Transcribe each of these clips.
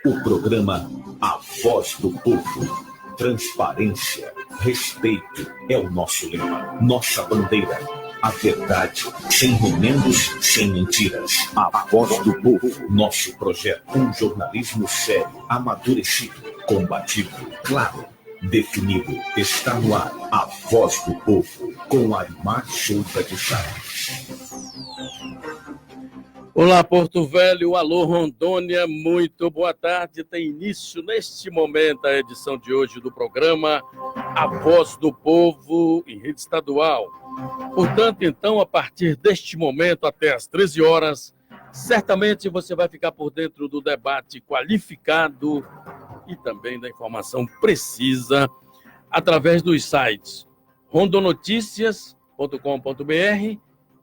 O programa A Voz do Povo. Transparência, respeito é o nosso lema, nossa bandeira. A verdade, sem remendos, sem mentiras. A Voz do Povo, nosso projeto. Um jornalismo sério, amadurecido, combativo, claro, definido. Está no ar. A Voz do Povo, com Arimar Souza de Chaves. Olá, Porto Velho, alô, Rondônia, muito boa tarde. Tem início neste momento a edição de hoje do programa A Voz do Povo em rede estadual. Portanto, então, a partir deste momento até às 13 horas, certamente você vai ficar por dentro do debate qualificado e também da informação precisa através dos sites rondonoticias.com.br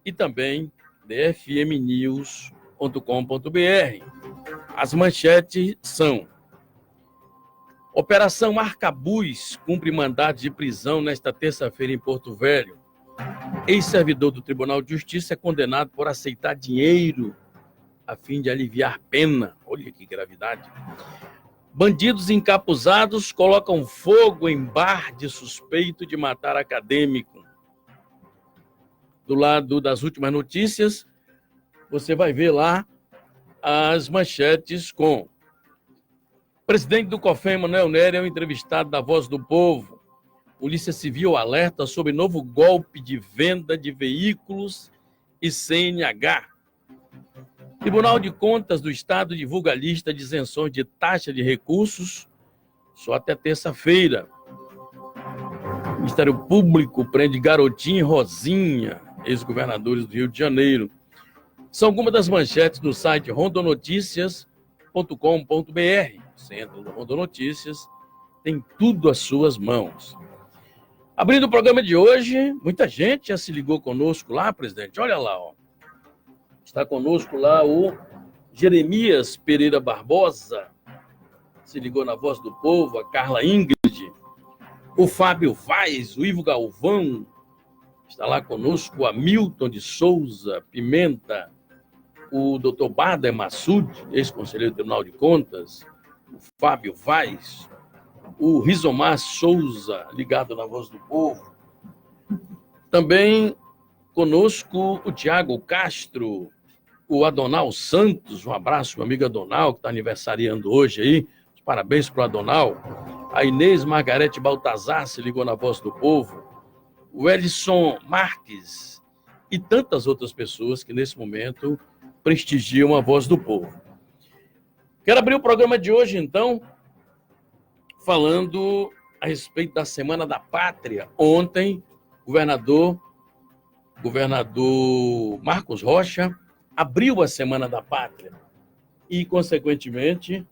e também dfmnews.com.br. As manchetes são: Operação Arcabuz cumpre mandado de prisão nesta terça-feira em Porto Velho. Ex-servidor do Tribunal de Justiça é condenado por aceitar dinheiro a fim de aliviar pena. Olha que gravidade. Bandidos encapuzados colocam fogo em bar de suspeito de matar acadêmico. Do lado das últimas notícias, você vai ver lá as manchetes com: presidente do COFEM, Manuel Nery, é o entrevistado da Voz do Povo. Polícia Civil alerta sobre novo golpe de venda de veículos e CNH. Tribunal de Contas do Estado divulga a lista de isenções de taxa de recursos só até terça-feira. Ministério Público prende Garotinho e Rosinha, ex-governadores do Rio de Janeiro. São algumas das manchetes do site rondonoticias.com.br. Você entra no Rondonoticias, tem tudo às suas mãos. Abrindo o programa de hoje, muita gente já se ligou conosco lá, presidente. Olha lá, ó. Está conosco lá o Jeremias Pereira Barbosa, se ligou na Voz do Povo, a Carla Ingrid, o Fábio Vaz, o Ivo Galvão, está lá conosco o Hamilton de Souza Pimenta, o Dr. Bader Massoud, ex-conselheiro do Tribunal de Contas, o Fábio Vaz, o Rizomar Souza, ligado na Voz do Povo. Também conosco o Tiago Castro, o Adonal Santos, um abraço, meu amigo Adonal, que está aniversariando hoje aí, parabéns para o Adonal. A Inês Margarete Baltazar se ligou na Voz do Povo, o Edson Marques e tantas outras pessoas que nesse momento prestigiam a Voz do Povo. Quero abrir o programa de hoje, então, falando a respeito da Semana da Pátria. Ontem, o governador Marcos Rocha abriu a Semana da Pátria e, consequentemente,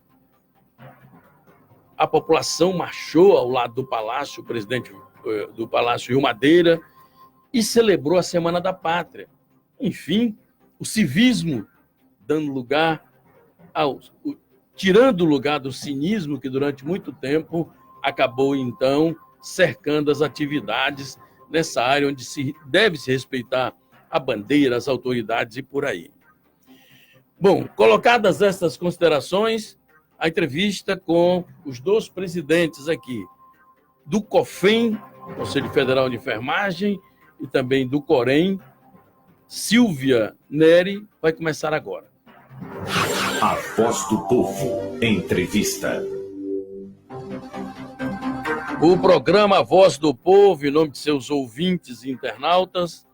a população marchou ao lado do Palácio, o presidente do Palácio Rio Madeira, e celebrou a Semana da Pátria. Enfim, o civismo dando lugar tirando o lugar do cinismo que durante muito tempo acabou, então, cercando as atividades nessa área onde deve se respeitar a bandeira, as autoridades e por aí. Bom, colocadas essas considerações, a entrevista com os dois presidentes aqui, do COFEM, Conselho Federal de Enfermagem, e também do COREM, Silvia Nery, vai começar agora. A Voz do Povo, entrevista. O programa A Voz do Povo, em nome de seus ouvintes e internautas,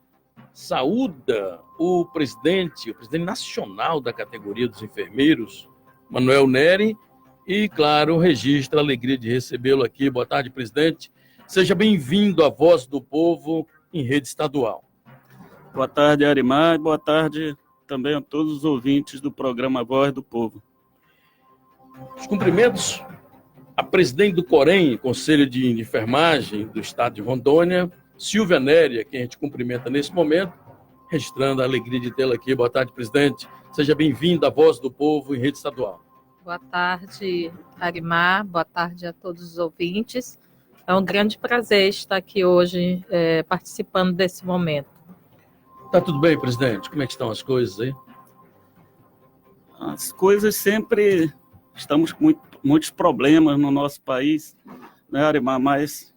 saúda o presidente nacional da categoria dos enfermeiros, Manuel Nery, e, claro, registra a alegria de recebê-lo aqui. Boa tarde, presidente. Seja bem-vindo à Voz do Povo em rede estadual. Boa tarde, Arimar. Boa tarde também a todos os ouvintes do programa Voz do Povo. Os cumprimentos à presidente do COREM, Conselho de Enfermagem do Estado de Rondônia, Silvia Nery, a quem a gente cumprimenta nesse momento, registrando a alegria de tê-la aqui. Boa tarde, presidente. Seja bem-vindo à Voz do Povo em rede estadual. Boa tarde, Arimar. Boa tarde a todos os ouvintes. É um grande prazer estar aqui hoje participando desse momento. Tá tudo bem, presidente? Como é que estão as coisas aí? As coisas sempre estamos com muitos problemas no nosso país, né, Arimar? Mas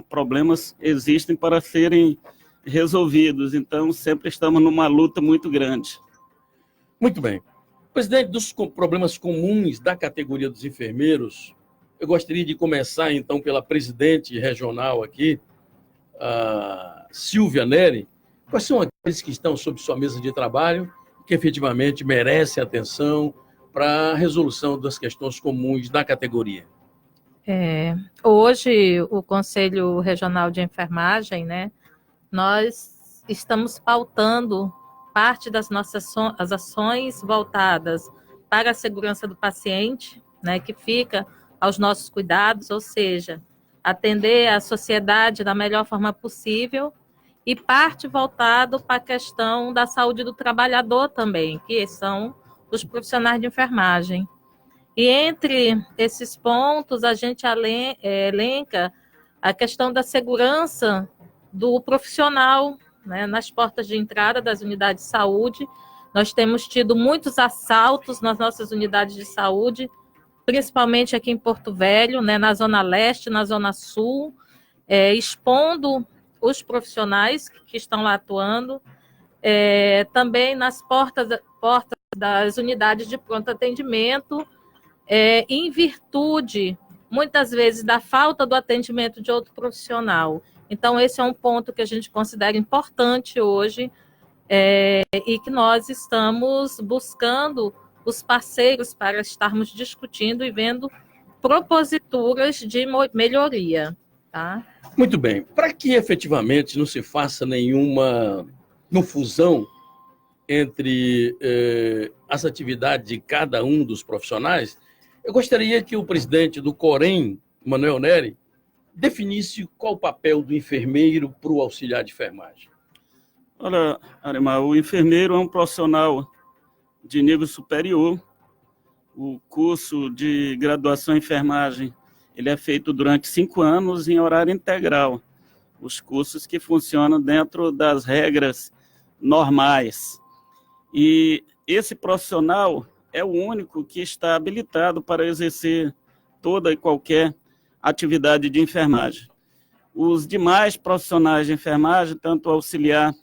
problemas existem para serem resolvidos, então sempre estamos numa luta muito grande. Muito bem. Presidente, dos problemas comuns da categoria dos enfermeiros, eu gostaria de começar, então, pela presidente regional aqui, a Silvia Neri. Quais são aqueles que estão sob sua mesa de trabalho que efetivamente merecem atenção para a resolução das questões comuns da categoria? Hoje, o Conselho Regional de Enfermagem, né, nós estamos pautando parte das nossas ações voltadas para a segurança do paciente, né, que fica aos nossos cuidados, ou seja, atender a sociedade da melhor forma possível, e parte voltado para a questão da saúde do trabalhador também, que são os profissionais de enfermagem. E entre esses pontos, a gente elenca a questão da segurança do profissional, né, nas portas de entrada das unidades de saúde. Nós temos tido muitos assaltos nas nossas unidades de saúde, principalmente aqui em Porto Velho, né, na Zona Leste, na Zona Sul, expondo os profissionais que estão lá atuando, também nas portas das unidades de pronto atendimento, em virtude, muitas vezes, da falta do atendimento de outro profissional. Então, esse é um ponto que a gente considera importante hoje, e que nós estamos buscando os parceiros para estarmos discutindo e vendo proposituras de melhoria. Tá? Muito bem. Para que efetivamente não se faça nenhuma confusão entre as atividades de cada um dos profissionais, eu gostaria que o presidente do Corém, Manuel Neri, definisse qual o papel do enfermeiro para o auxiliar de enfermagem. Olha, Arimar, o enfermeiro é um profissional de nível superior. O curso de graduação em enfermagem ele é feito durante 5 anos em horário integral. Os cursos que funcionam dentro das regras normais. E esse profissional é o único que está habilitado para exercer toda e qualquer atividade de enfermagem. Os demais profissionais de enfermagem, tanto auxiliar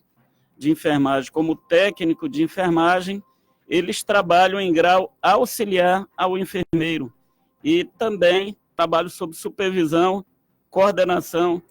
de enfermagem como técnico de enfermagem, eles trabalham em grau auxiliar ao enfermeiro e também trabalham sob supervisão, coordenação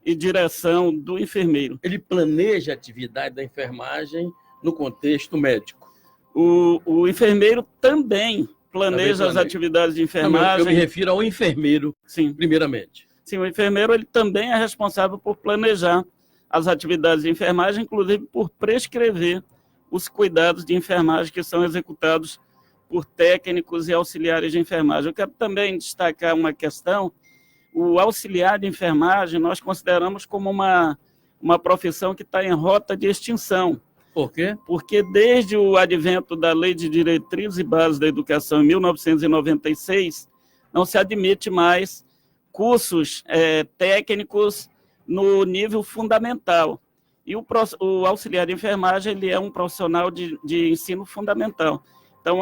e direção do enfermeiro. Ele planeja a atividade da enfermagem no contexto médico. O enfermeiro também planeja as atividades de enfermagem. Eu me refiro ao enfermeiro, sim, primeiramente. Sim, o enfermeiro ele também é responsável por planejar as atividades de enfermagem, inclusive por prescrever os cuidados de enfermagem que são executados por técnicos e auxiliares de enfermagem. Eu quero também destacar uma questão. O auxiliar de enfermagem nós consideramos como uma profissão que está em rota de extinção. Por quê? Porque desde o advento da Lei de Diretrizes e Bases da Educação, em 1996, não se admite mais cursos técnicos no nível fundamental. E o auxiliar de enfermagem ele é um profissional de ensino fundamental. Então,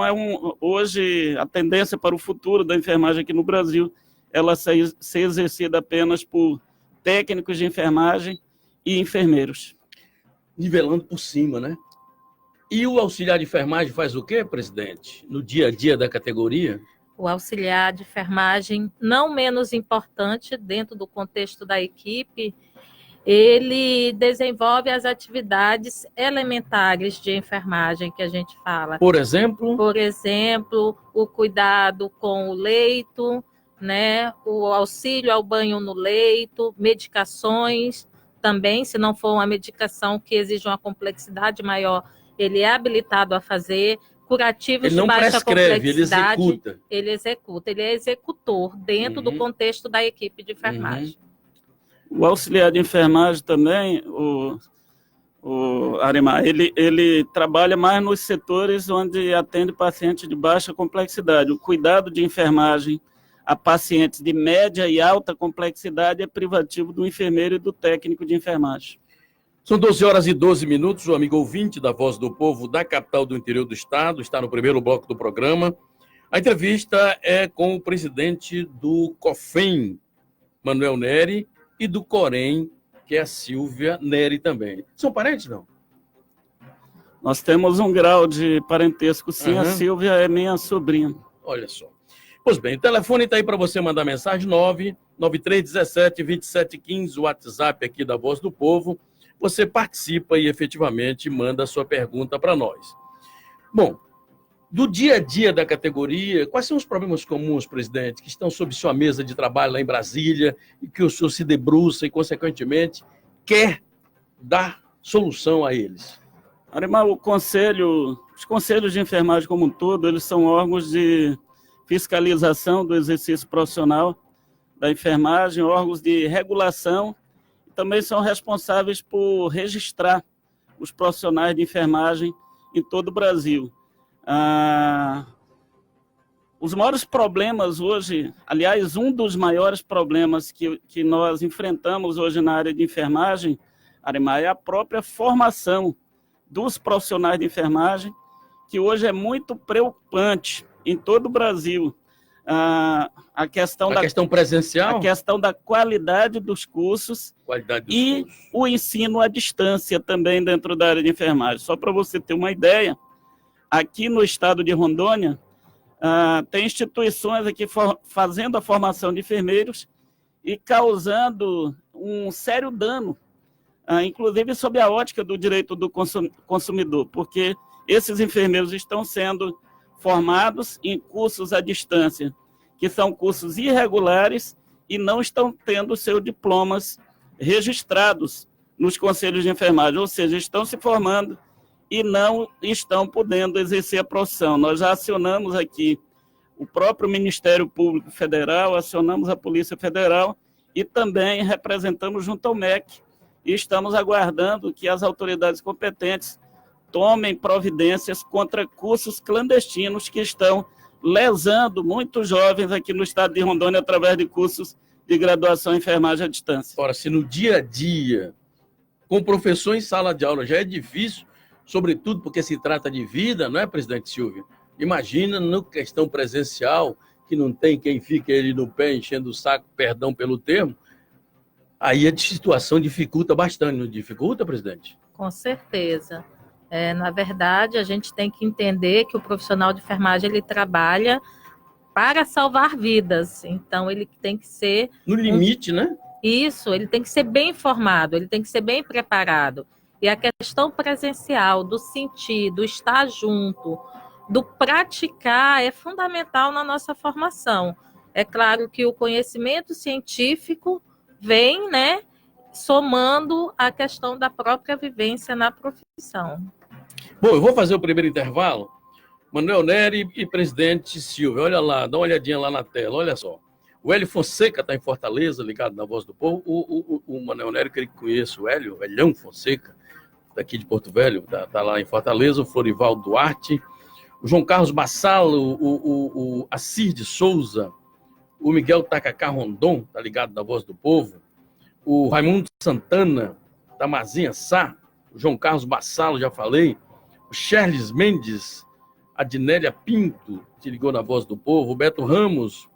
hoje, a tendência para o futuro da enfermagem aqui no Brasil, ela ser exercida apenas por técnicos de enfermagem e enfermeiros. Nivelando por cima, né? E o auxiliar de enfermagem faz o quê, presidente? No dia a dia da categoria? O auxiliar de enfermagem, não menos importante dentro do contexto da equipe, ele desenvolve as atividades elementares de enfermagem que a gente fala. Por exemplo? Por exemplo, o cuidado com o leito, né? O auxílio ao banho no leito, medicações também, se não for uma medicação que exige uma complexidade maior, ele é habilitado a fazer. Curativos de baixa complexidade. Ele executa. Ele é executor dentro do contexto da equipe de enfermagem. O auxiliar de enfermagem também, o Arimar, ele trabalha mais nos setores onde atende pacientes de baixa complexidade. O cuidado de enfermagem a pacientes de média e alta complexidade é privativo do enfermeiro e do técnico de enfermagem. São 12h12, o amigo ouvinte da Voz do Povo da capital do interior do estado, está no primeiro bloco do programa. A entrevista é com o presidente do COFEM, Manuel Neri, e do COREM, que é a Silvia Neri também. São parentes, não? Nós temos um grau de parentesco, sim. A Silvia é minha sobrinha. Olha só. Pois bem, o telefone está aí para você mandar mensagem, 99317-2715, o WhatsApp aqui da Voz do Povo. Você participa e efetivamente manda a sua pergunta para nós. Bom, do dia a dia da categoria, quais são os problemas comuns, presidente, que estão sob sua mesa de trabalho lá em Brasília e que o senhor se debruça e, consequentemente, quer dar solução a eles? Arimar, os conselhos de enfermagem como um todo, eles são órgãos de fiscalização do exercício profissional da enfermagem, órgãos de regulação, e também são responsáveis por registrar os profissionais de enfermagem em todo o Brasil. Os maiores problemas hoje, aliás, um dos maiores problemas que nós enfrentamos hoje na área de enfermagem, Arimar, é a própria formação dos profissionais de enfermagem, que hoje é muito preocupante em todo o Brasil. A questão presencial? A questão da qualidade dos cursos e o ensino à distância também dentro da área de enfermagem. Só para você ter uma ideia, aqui no estado de Rondônia, tem instituições aqui fazendo a formação de enfermeiros e causando um sério dano, inclusive sob a ótica do direito do consumidor, porque esses enfermeiros estão sendo formados em cursos à distância, que são cursos irregulares e não estão tendo seus diplomas registrados nos conselhos de enfermagem, ou seja, estão se formando e não estão podendo exercer a profissão. Nós já acionamos aqui o próprio Ministério Público Federal, acionamos a Polícia Federal e também representamos junto ao MEC e estamos aguardando que as autoridades competentes tomem providências contra cursos clandestinos que estão lesando muitos jovens aqui no estado de Rondônia através de cursos de graduação em enfermagem à distância. Ora, se no dia a dia, com professor em sala de aula, já é difícil, sobretudo porque se trata de vida, não é, presidente Silvio? Imagina na questão presencial, que não tem quem fique ele no pé enchendo o saco, perdão pelo termo, aí a situação dificulta bastante, não dificulta, presidente? Com certeza. Na verdade, a gente tem que entender que o profissional de enfermagem, ele trabalha para salvar vidas. Então, ele tem que ser... No limite, né? Isso, ele tem que ser bem informado, ele tem que ser bem preparado. E a questão presencial, do sentir, do estar junto, do praticar, é fundamental na nossa formação. É claro que o conhecimento científico vem, né, somando a questão da própria vivência na profissão. Bom, eu vou fazer o primeiro intervalo. Manuel Neri e presidente Silvio, olha lá, dá uma olhadinha lá na tela, olha só. O Hélio Fonseca está em Fortaleza, ligado na Voz do Povo. O Manuel Neri, que conheço, o Hélio Fonseca, daqui de Porto Velho, tá lá em Fortaleza. O Florival Duarte, o João Carlos Bassalo, o Assir de Souza, o Miguel Tacacá Rondon, tá ligado na Voz do Povo. O Raimundo Santana, Tamazinha Sá, o João Carlos Bassalo, já falei. O Charles Mendes, a Dinélia Pinto, que ligou na Voz do Povo. O Beto Ramos,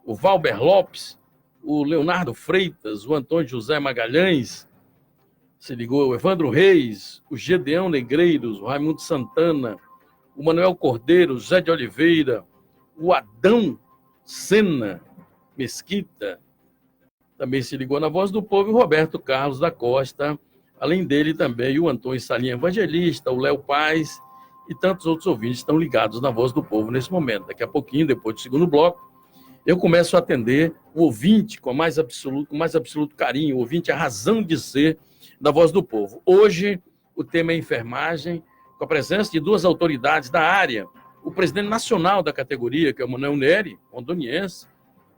o Valber Lopes, o Leonardo Freitas, o Antônio José Magalhães, se ligou, o Evandro Reis, o Gedeão Negreiros, o Raimundo Santana, o Manuel Cordeiro, o Zé de Oliveira, o Adão Sena Mesquita, também se ligou na Voz do Povo, e o Roberto Carlos da Costa, além dele também o Antônio Salinha Evangelista, o Léo Paz e tantos outros ouvintes estão ligados na Voz do Povo nesse momento. Daqui a pouquinho, depois do segundo bloco, eu começo a atender o ouvinte com mais absoluto carinho, o ouvinte, a razão de ser da Voz do Povo. Hoje, o tema é enfermagem, com a presença de duas autoridades da área, o presidente nacional da categoria, que é o Manuel Neri, rondoniense,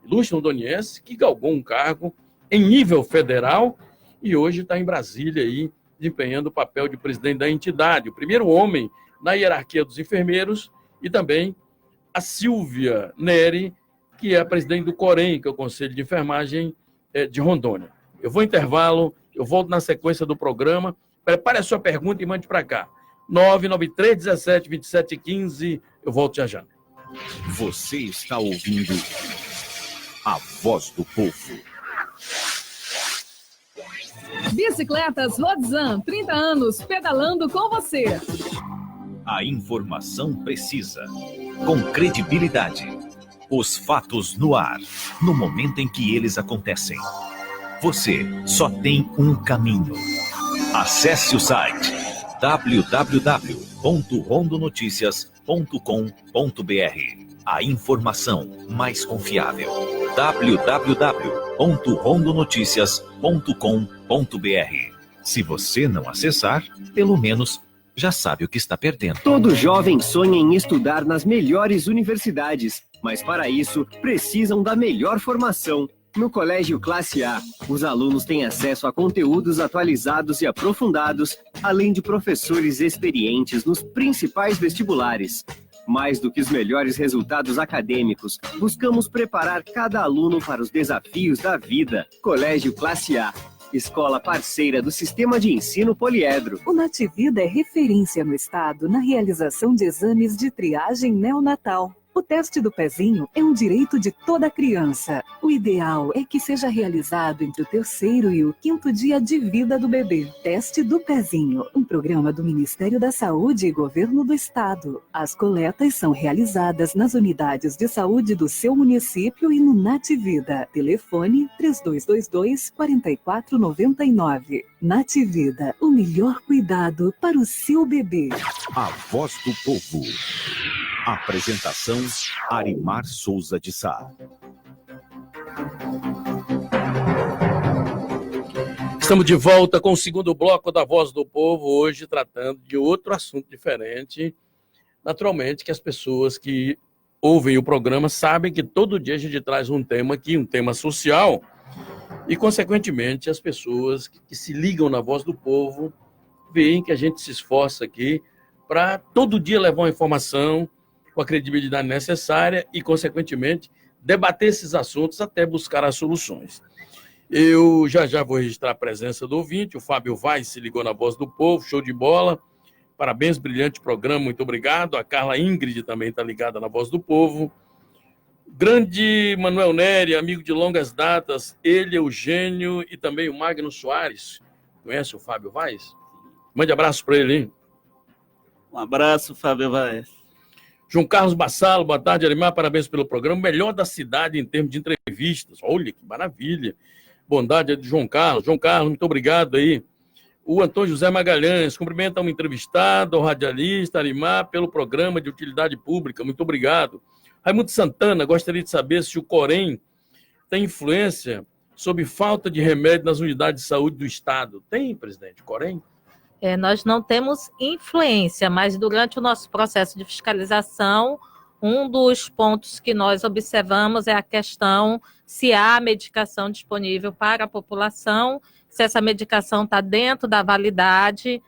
ilustre rondoniense, que galgou um cargo em nível federal e hoje está em Brasília aí, desempenhando o papel de presidente da entidade, o primeiro homem na hierarquia dos enfermeiros, e também a Silvia Neri, que é a presidente do COREM, que é o Conselho de Enfermagem de Rondônia. Eu vou intervalo, eu volto na sequência do programa. Prepare a sua pergunta e mande para cá. 993-17-27-15, eu volto já já. Você está ouvindo a voz do povo. Bicicletas Rodzan, 30 anos pedalando com você. A informação precisa, com credibilidade. Os fatos no ar, no momento em que eles acontecem. Você só tem um caminho. Acesse o site www.rondonoticias.com.br. A informação mais confiável. www.rondonoticias.com.br. Se você não acessar, pelo menos já sabe o que está perdendo. Todo jovem sonha em estudar nas melhores universidades, mas para isso precisam da melhor formação. No Colégio Classe A, os alunos têm acesso a conteúdos atualizados e aprofundados, além de professores experientes nos principais vestibulares. Mais do que os melhores resultados acadêmicos, buscamos preparar cada aluno para os desafios da vida. Colégio Classe A, escola parceira do Sistema de Ensino Poliedro. O Nativida é referência no estado na realização de exames de triagem neonatal. O teste do pezinho é um direito de toda criança. O ideal é que seja realizado entre o 3º e o 5º dia de vida do bebê. Teste do pezinho, um programa do Ministério da Saúde e Governo do Estado. As coletas são realizadas nas unidades de saúde do seu município e no Nativida. Telefone 3222-4499. Nativida, o melhor cuidado para o seu bebê. A voz do povo. Apresentação: Arimar Souza de Sá. Estamos de volta com o segundo bloco da Voz do Povo, hoje tratando de outro assunto diferente. Naturalmente que as pessoas que ouvem o programa sabem que todo dia a gente traz um tema aqui, um tema social, e consequentemente as pessoas que se ligam na Voz do Povo veem que a gente se esforça aqui para todo dia levar uma informação com a credibilidade necessária e, consequentemente, debater esses assuntos até buscar as soluções. Eu já vou registrar a presença do ouvinte, o Fábio Vaz se ligou na Voz do Povo, show de bola, parabéns, brilhante programa, muito obrigado. A Carla Ingrid também está ligada na Voz do Povo. Grande Manuel Nery, amigo de longas datas, ele, Eugênio e também o Magno Soares. Conhece o Fábio Vaz? Mande abraço para ele, hein? Um abraço, Fábio Vaz. João Carlos Bassalo, boa tarde, Arimar, parabéns pelo programa, melhor da cidade em termos de entrevistas, olha que maravilha, bondade de João Carlos, muito obrigado aí. O Antônio José Magalhães, cumprimenta um entrevistado, ao radialista, Arimar, pelo programa de utilidade pública, muito obrigado. Raimundo Santana, gostaria de saber se o Corém tem influência sobre falta de remédio nas unidades de saúde do Estado. Tem, presidente, Corém? Nós não temos influência, mas durante o nosso processo de fiscalização, um dos pontos que nós observamos é a questão se há medicação disponível para a população, se essa medicação está dentro da validade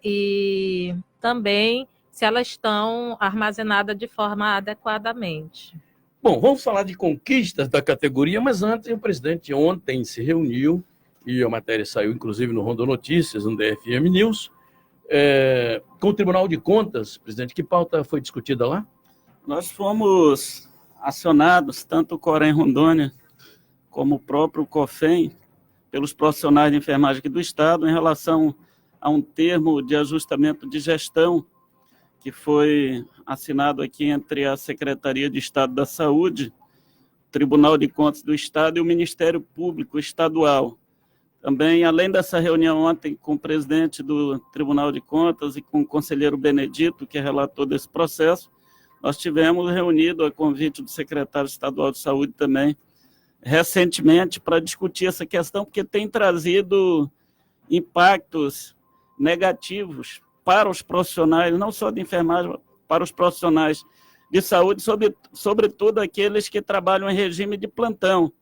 e também se elas estão armazenadas de forma adequadamente. Bom, vamos falar de conquistas da categoria, mas antes o presidente ontem se reuniu, e a matéria saiu, inclusive, no Rondon Notícias, no DFM News, com o Tribunal de Contas, presidente. Que pauta foi discutida lá? Nós fomos acionados, tanto o Corém Rondônia como o próprio COFEM, pelos profissionais de enfermagem aqui do Estado, em relação a um termo de ajustamento de gestão que foi assinado aqui entre a Secretaria de Estado da Saúde, o Tribunal de Contas do Estado e o Ministério Público Estadual. Também, além dessa reunião ontem com o presidente do Tribunal de Contas e com o conselheiro Benedito, que é relator desse processo, nós tivemos reunido a convite do secretário estadual de saúde também, recentemente, para discutir essa questão, porque tem trazido impactos negativos para os profissionais, não só de enfermagem, para os profissionais de saúde, sobretudo aqueles que trabalham em regime de plantão,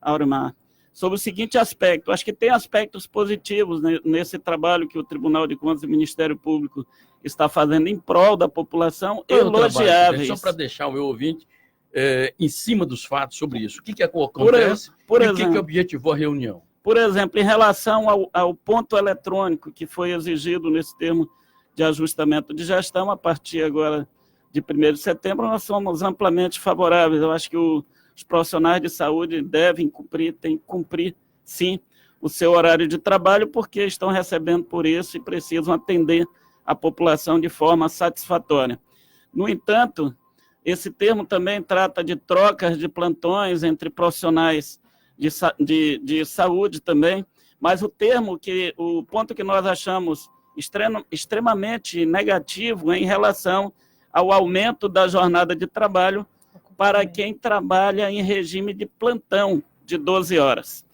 Aurimar. Sobre o seguinte aspecto, acho que tem aspectos positivos nesse trabalho que o Tribunal de Contas e o Ministério Público está fazendo em prol da população, elogiáveis. Só para deixar o meu ouvinte em cima dos fatos sobre isso. O que acontece e o que objetivou a reunião? Por exemplo, em relação ao ponto eletrônico que foi exigido nesse termo de ajustamento de gestão, a partir agora de 1º de setembro, nós somos amplamente favoráveis. Eu acho que os profissionais de saúde devem cumprir, têm que cumprir, sim, o seu horário de trabalho, porque estão recebendo por isso e precisam atender a população de forma satisfatória. No entanto, esse termo também trata de trocas de plantões entre profissionais de saúde também, mas o ponto que nós achamos extremamente negativo em relação ao aumento da jornada de trabalho para quem trabalha em regime de plantão de 12 horas.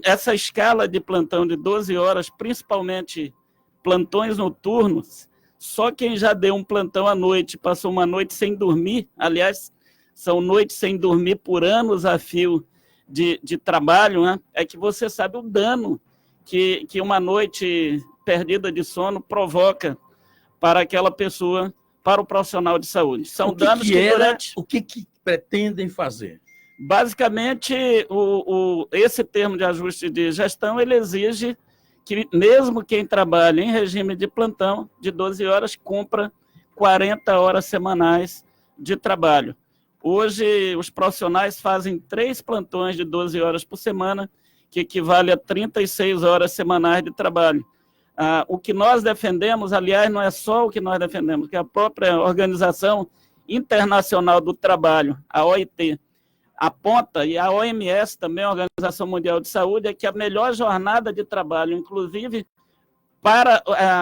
Essa escala de plantão de 12 horas, principalmente plantões noturnos, só quem já deu um plantão à noite, passou uma noite sem dormir, aliás, são noites sem dormir por anos a fio de trabalho, né? É que você sabe o dano que uma noite perdida de sono provoca para aquela pessoa, para o profissional de saúde. São danos que durante... O que pretendem fazer? Basicamente, esse termo de ajuste de gestão, ele exige que mesmo quem trabalha em regime de plantão de 12 horas, cumpra 40 horas semanais de trabalho. Hoje, os profissionais fazem 3 plantões de 12 horas por semana, que equivale a 36 horas semanais de trabalho. O que nós defendemos, aliás, não é só o que nós defendemos, que a própria Organização Internacional do Trabalho, a OIT, aponta, e a OMS também, a Organização Mundial de Saúde, é que a melhor jornada de trabalho, inclusive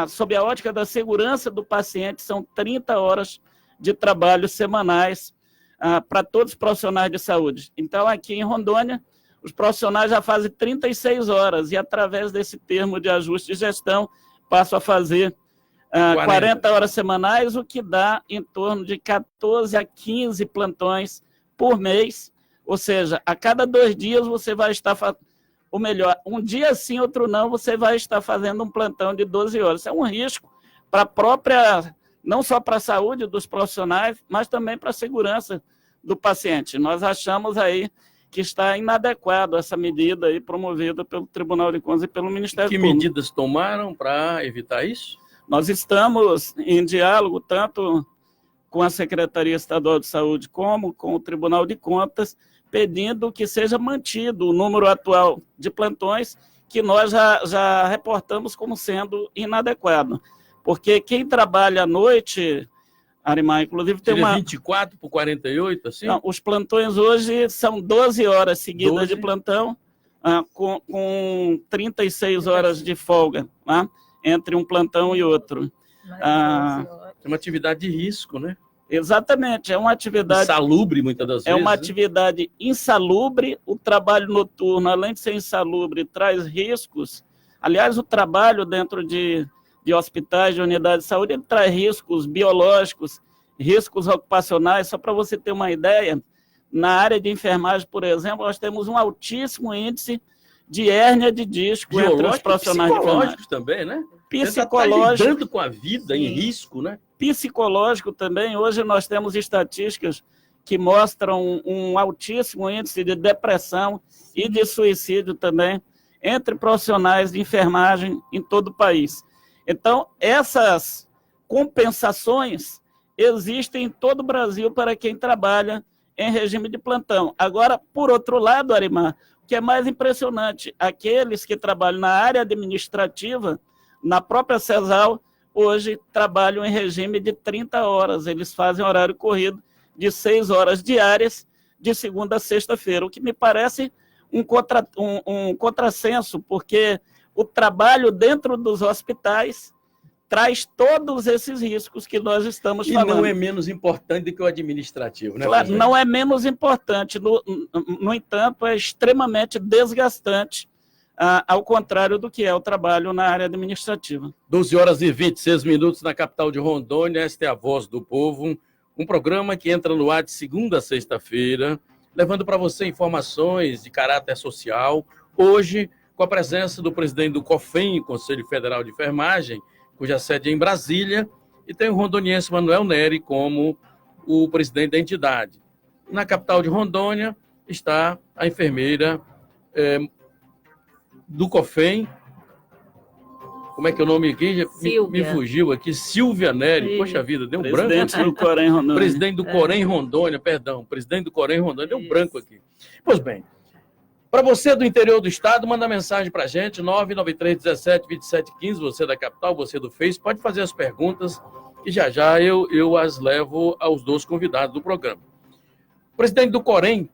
sob a ótica da segurança do paciente, são 30 horas de trabalho semanais para todos os profissionais de saúde. Então, aqui em Rondônia, os profissionais já fazem 36 horas e, através desse termo de ajuste de gestão, passam a fazer 40 horas semanais, o que dá em torno de 14 a 15 plantões por mês. Ou seja, a cada 2 dias você vai estar, ou melhor, um dia sim, outro não, você vai estar fazendo um plantão de 12 horas. Isso é um risco para a própria, não só para a saúde dos profissionais, mas também para a segurança do paciente. Nós achamos aí que está inadequado essa medida aí promovida pelo Tribunal de Contas e pelo Ministério Público. Que medidas tomaram para evitar isso? Nós estamos em diálogo tanto com a Secretaria Estadual de Saúde como com o Tribunal de Contas, pedindo que seja mantido o número atual de plantões, que nós já reportamos como sendo inadequado. Porque quem trabalha à noite, Arimar, inclusive tem uma... 24 por 48, assim? Não, os plantões hoje são 12 horas seguidas de plantão, com 36 horas de folga, entre um plantão e outro. É uma atividade de risco, né? Exatamente, é uma atividade... Insalubre, muitas das vezes. É uma atividade insalubre. O trabalho noturno, além de ser insalubre, traz riscos. Aliás, o trabalho dentro de hospitais, de unidades de saúde, ele traz riscos biológicos, riscos ocupacionais. Só para você ter uma ideia, na área de enfermagem, por exemplo, nós temos um altíssimo índice de hérnia de disco entre os profissionais de enfermagem. Psicológicos também, né? Psicológico. Lidando com a vida em risco, né? Psicológico também. Hoje nós temos estatísticas que mostram um altíssimo índice de depressão e de suicídio também entre profissionais de enfermagem em todo o país. Então, essas compensações existem em todo o Brasil para quem trabalha em regime de plantão. Agora, por outro lado, Arimar, o que é mais impressionante, aqueles que trabalham na área administrativa, na própria CESAL, hoje trabalham em regime de 30 horas. Eles fazem horário corrido de 6 horas diárias, de segunda a sexta-feira, o que me parece um contrassenso, porque o trabalho dentro dos hospitais traz todos esses riscos que nós estamos falando. E não é menos importante do que o administrativo, né? Claro, não é menos importante. No entanto, é extremamente desgastante, ao contrário do que é o trabalho na área administrativa. 12 horas e 26 minutos na capital de Rondônia. Esta é a Voz do Povo, um programa que entra no ar de segunda a sexta-feira, levando para você informações de caráter social. Hoje, com a presença do presidente do COFEN, Conselho Federal de Enfermagem, cuja sede é em Brasília, e tem o rondoniense Manuel Neri como o presidente da entidade. Na capital de Rondônia está a enfermeira do COFEN, como é que é o nome aqui? Me Silvia. fugiu aqui. Silvia Neri. Isso. Poxa vida, deu um Presidente branco. do Corém Rondônia. Presidente do Corém Rondônia, perdão. Presidente do Corém Rondônia, deu um Isso. branco aqui. Pois bem, para você do interior do estado, manda mensagem para a gente, 993172715, você da capital, você do Face, pode fazer as perguntas e já eu as levo aos 2 convidados do programa. O presidente do Corém,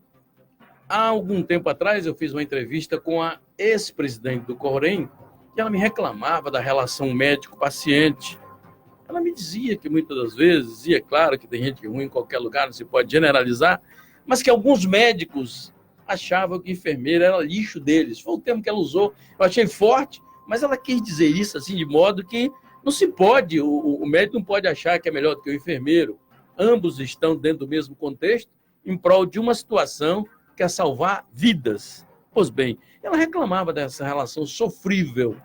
há algum tempo atrás, eu fiz uma entrevista com a ex-presidente do Corém, e ela me reclamava da relação médico-paciente. Ela me dizia que muitas das vezes, e é claro que tem gente ruim em qualquer lugar, não se pode generalizar, mas que alguns médicos achavam que enfermeira era lixo deles. Foi o termo que ela usou, eu achei forte, mas ela quis dizer isso assim de modo que não se pode, o médico não pode achar que é melhor do que o enfermeiro. Ambos estão dentro do mesmo contexto, em prol de uma situação que é salvar vidas. Pois bem, ela reclamava dessa relação sofrível,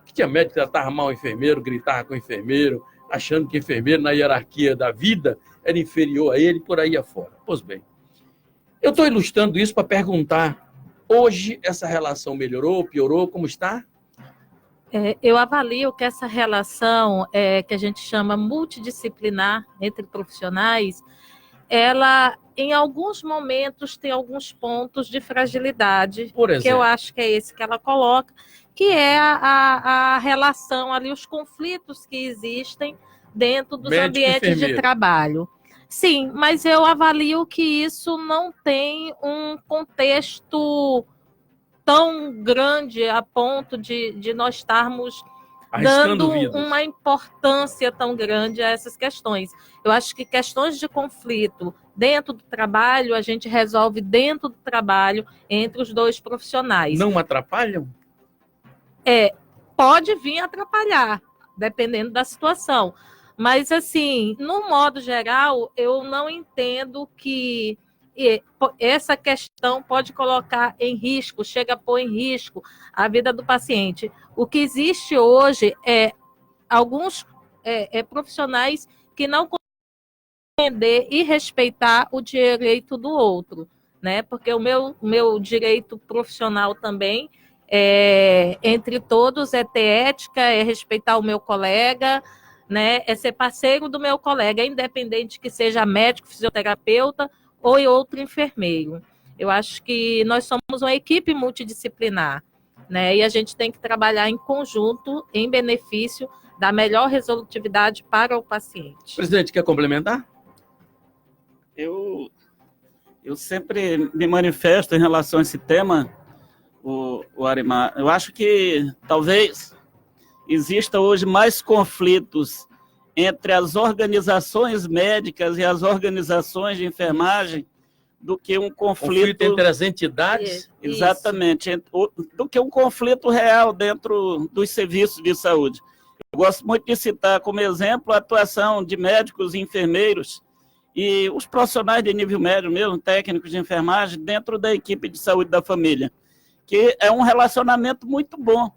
que tinha médico que tratava mal o enfermeiro, gritava com o enfermeiro, achando que o enfermeiro, na hierarquia da vida, era inferior a ele, por aí afora. Pois bem, eu estou ilustrando isso para perguntar, hoje essa relação melhorou, piorou, como está? Eu avalio que essa relação, que a gente chama multidisciplinar entre profissionais, ela, em alguns momentos, tem alguns pontos de fragilidade, Por exemplo? que eu acho que é esse que ela coloca, que é a relação ali, os conflitos que existem dentro dos Médico e ambientes de enfermeiro. trabalho. Sim, mas eu avalio que isso não tem um contexto tão grande a ponto de nós estarmos Arriscando dando vidas. uma importância tão grande a essas questões. Eu acho que questões de conflito dentro do trabalho, a gente resolve dentro do trabalho entre os 2 profissionais. Não atrapalham? Pode vir atrapalhar, dependendo da situação. Mas, assim, no modo geral, eu não entendo que essa questão pode colocar em risco, chega a pôr em risco a vida do paciente. O que existe hoje é alguns profissionais que não conseguem entender e respeitar o direito do outro, né? Porque o meu direito profissional também, entre todos, é ter ética, é respeitar o meu colega, né? É ser parceiro do meu colega, independente que seja médico, fisioterapeuta ou outro enfermeiro. Eu acho que nós somos uma equipe multidisciplinar, né? E a gente tem que trabalhar em conjunto, em benefício da melhor resolutividade para o paciente. Presidente, quer complementar? Eu sempre me manifesto em relação a esse tema, o Arimar. Eu acho que talvez exista hoje mais conflitos entre as organizações médicas e as organizações de enfermagem do que um conflito entre as entidades? Exatamente, do que um conflito real dentro dos serviços de saúde. Eu gosto muito de citar como exemplo a atuação de médicos e enfermeiros e os profissionais de nível médio mesmo, técnicos de enfermagem, dentro da equipe de saúde da família, que é um relacionamento muito bom.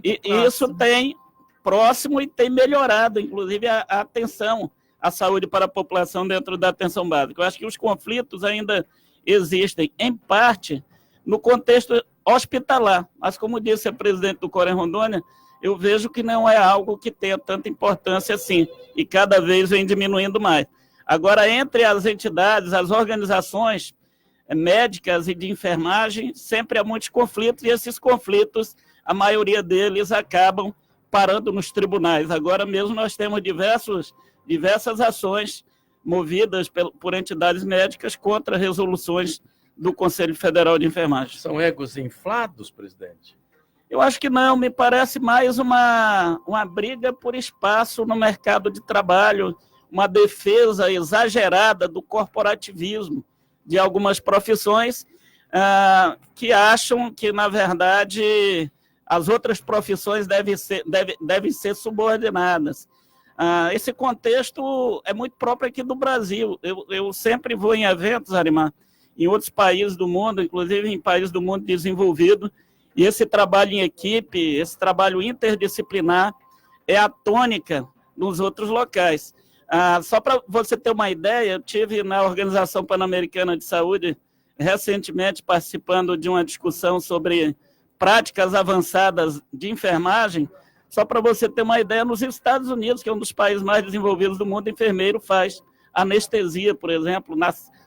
E isso tem próximo e tem melhorado, inclusive, a atenção à saúde para a população dentro da atenção básica. Eu acho que os conflitos ainda existem, em parte, no contexto hospitalar, mas, como disse a presidente do Corém Rondônia, eu vejo que não é algo que tenha tanta importância assim, e cada vez vem diminuindo mais. Agora, entre as entidades, as organizações médicas e de enfermagem, sempre há muitos conflitos, e esses conflitos, a maioria deles acabam parando nos tribunais. Agora mesmo nós temos diversas ações movidas por entidades médicas contra resoluções do Conselho Federal de Enfermagem. São egos inflados, presidente? Eu acho que não, me parece mais uma briga por espaço no mercado de trabalho, uma defesa exagerada do corporativismo de algumas profissões que acham que, na verdade, as outras profissões devem ser subordinadas. Esse contexto é muito próprio aqui do Brasil. Eu sempre vou em eventos, Arimar, em outros países do mundo, inclusive em países do mundo desenvolvido, e esse trabalho em equipe, esse trabalho interdisciplinar é a tônica nos outros locais. Só para você ter uma ideia, eu estive na Organização Pan-Americana de Saúde recentemente participando de uma discussão sobre práticas avançadas de enfermagem Só para você ter uma ideia, nos Estados Unidos, que é um dos países mais desenvolvidos do mundo, enfermeiro faz anestesia, por exemplo.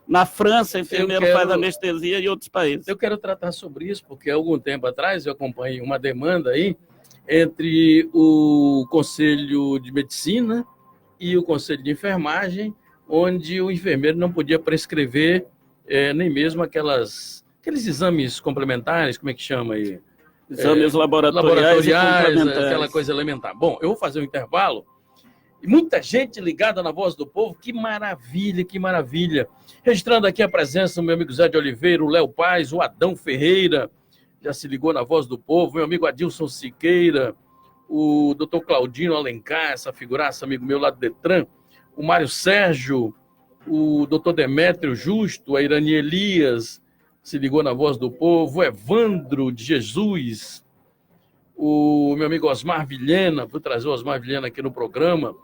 Na França, enfermeiro faz anestesia, e outros países. Eu quero tratar sobre isso, porque há algum tempo atrás eu acompanhei uma demanda aí entre o Conselho de Medicina e o Conselho de Enfermagem, onde o enfermeiro não podia prescrever nem mesmo aqueles exames complementares, como é que chama aí? Exames laboratoriais e complementares. Aquela coisa elementar. Bom, eu vou fazer um intervalo. E muita gente ligada na Voz do Povo, que maravilha, que maravilha. Registrando aqui a presença do meu amigo Zé de Oliveira, o Léo Paz, o Adão Ferreira, já se ligou na Voz do Povo, meu amigo Adilson Siqueira, o doutor Claudino Alencar, essa figuraça, amigo meu lá do Detran, o Mário Sérgio, o doutor Demétrio Justo, a Irani Elias, se ligou na Voz do Povo, o Evandro de Jesus, o meu amigo Osmar Vilhena, vou trazer o Osmar Vilhena aqui no programa,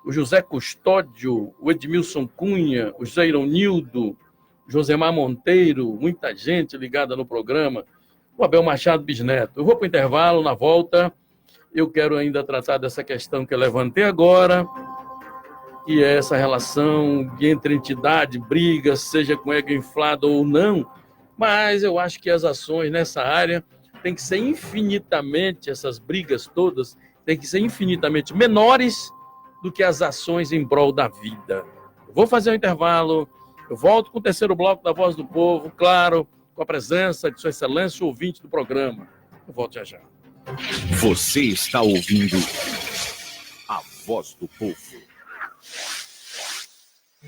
o José Custódio, o Edmilson Cunha, o José Ironildo, o Josemar Monteiro, muita gente ligada no programa, o Abel Machado Bisneto. Eu vou para o intervalo, na volta eu quero ainda tratar dessa questão que eu levantei agora, que é essa relação entre entidade, brigas, seja com ego inflado ou não, mas eu acho que as ações nessa área tem que ser infinitamente, essas brigas todas, tem que ser infinitamente menores do que as ações em prol da vida. Eu vou fazer um intervalo, eu volto com o terceiro bloco da Voz do Povo, claro, com a presença de Sua Excelência, o ouvinte do programa. Eu volto já já. Você está ouvindo a Voz do Povo.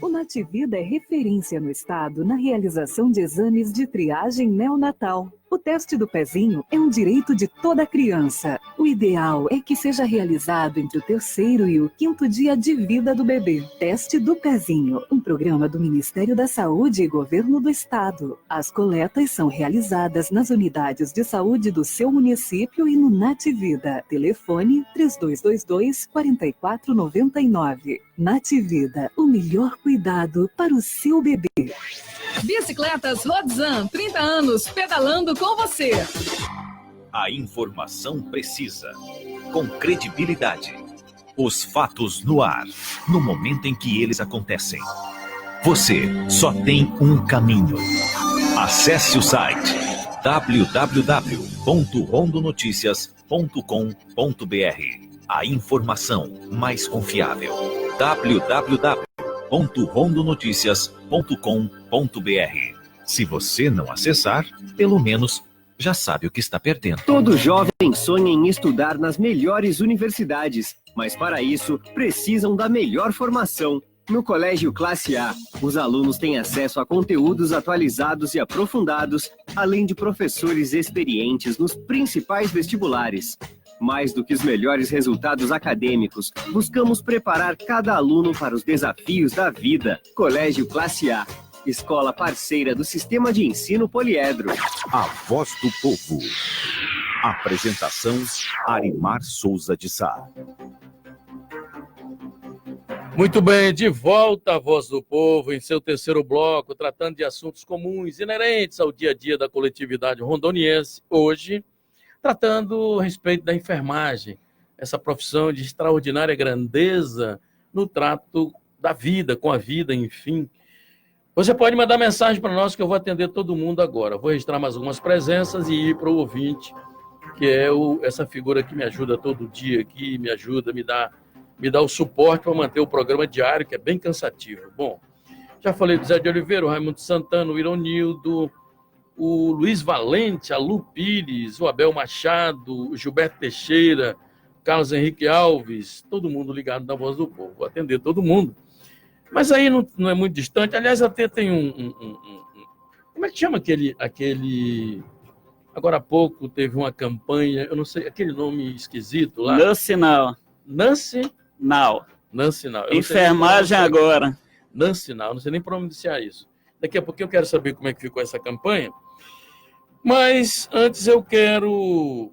O Nativida é referência no estado na realização de exames de triagem neonatal. O teste do pezinho é um direito de toda criança. O ideal é que seja realizado entre o 3º e o 5º dia de vida do bebê. Teste do pezinho, um programa do Ministério da Saúde e Governo do Estado. As coletas são realizadas nas unidades de saúde do seu município e no Nativida. Telefone 3222-4499. Nativida, o melhor cuidado para o seu bebê. Bicicletas Rodzan, 30 anos, pedalando com você. A informação precisa, com credibilidade. Os fatos no ar, no momento em que eles acontecem. Você só tem um caminho. Acesse o site www.rondonoticias.com.br. A informação mais confiável. www.rondonoticias.com.br. Se você não acessar, pelo menos já sabe o que está perdendo. Todo jovem sonha em estudar nas melhores universidades, mas para isso precisam da melhor formação. No Colégio Classe A, os alunos têm acesso a conteúdos atualizados e aprofundados, além de professores experientes nos principais vestibulares. Mais do que os melhores resultados acadêmicos, buscamos preparar cada aluno para os desafios da vida. Colégio Classe A, escola parceira do Sistema de Ensino Poliedro. A Voz do Povo. Apresentação: Arimar Souza de Sá. Muito bem, de volta à Voz do Povo, em seu terceiro bloco, tratando de assuntos comuns, inerentes ao dia a dia da coletividade rondoniense. Hoje, tratando a respeito da enfermagem, essa profissão de extraordinária grandeza no trato da vida, com a vida, enfim. Você pode mandar mensagem para nós que eu vou atender todo mundo agora. Vou registrar mais algumas presenças e ir para o ouvinte, que é essa figura que me ajuda todo dia aqui, me ajuda, me dá o suporte para manter o programa diário, que é bem cansativo. Bom, já falei do Zé de Oliveira, o Raimundo Santana, o Ironildo, o Luiz Valente, a Lu Pires, o Abel Machado, o Gilberto Teixeira, Carlos Henrique Alves, todo mundo ligado na Voz do Povo. Vou atender todo mundo. Mas aí não é muito distante. Aliás, até tem como é que chama aquele... Agora há pouco teve uma campanha, eu não sei, aquele nome esquisito lá. Nancy Now. Nancy Now. Nancy Now. Enfermagem agora. Nancy Now, não sei nem pronunciar isso. Daqui a pouco eu quero saber como é que ficou essa campanha. Mas antes eu quero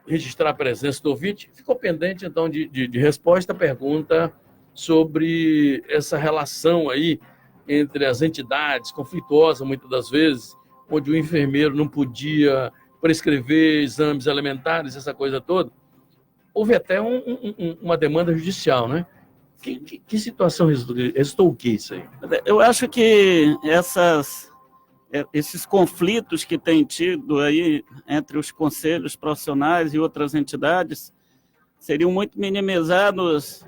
registrar a presença do ouvinte. Ficou pendente, então, de resposta à pergunta sobre essa relação aí entre as entidades, conflituosa muitas das vezes, onde o enfermeiro não podia prescrever exames elementares, essa coisa toda. Houve até uma demanda judicial, né? Que situação resultou o que isso aí? Eu acho que esses conflitos que tem tido aí entre os conselhos profissionais e outras entidades seriam muito minimizados,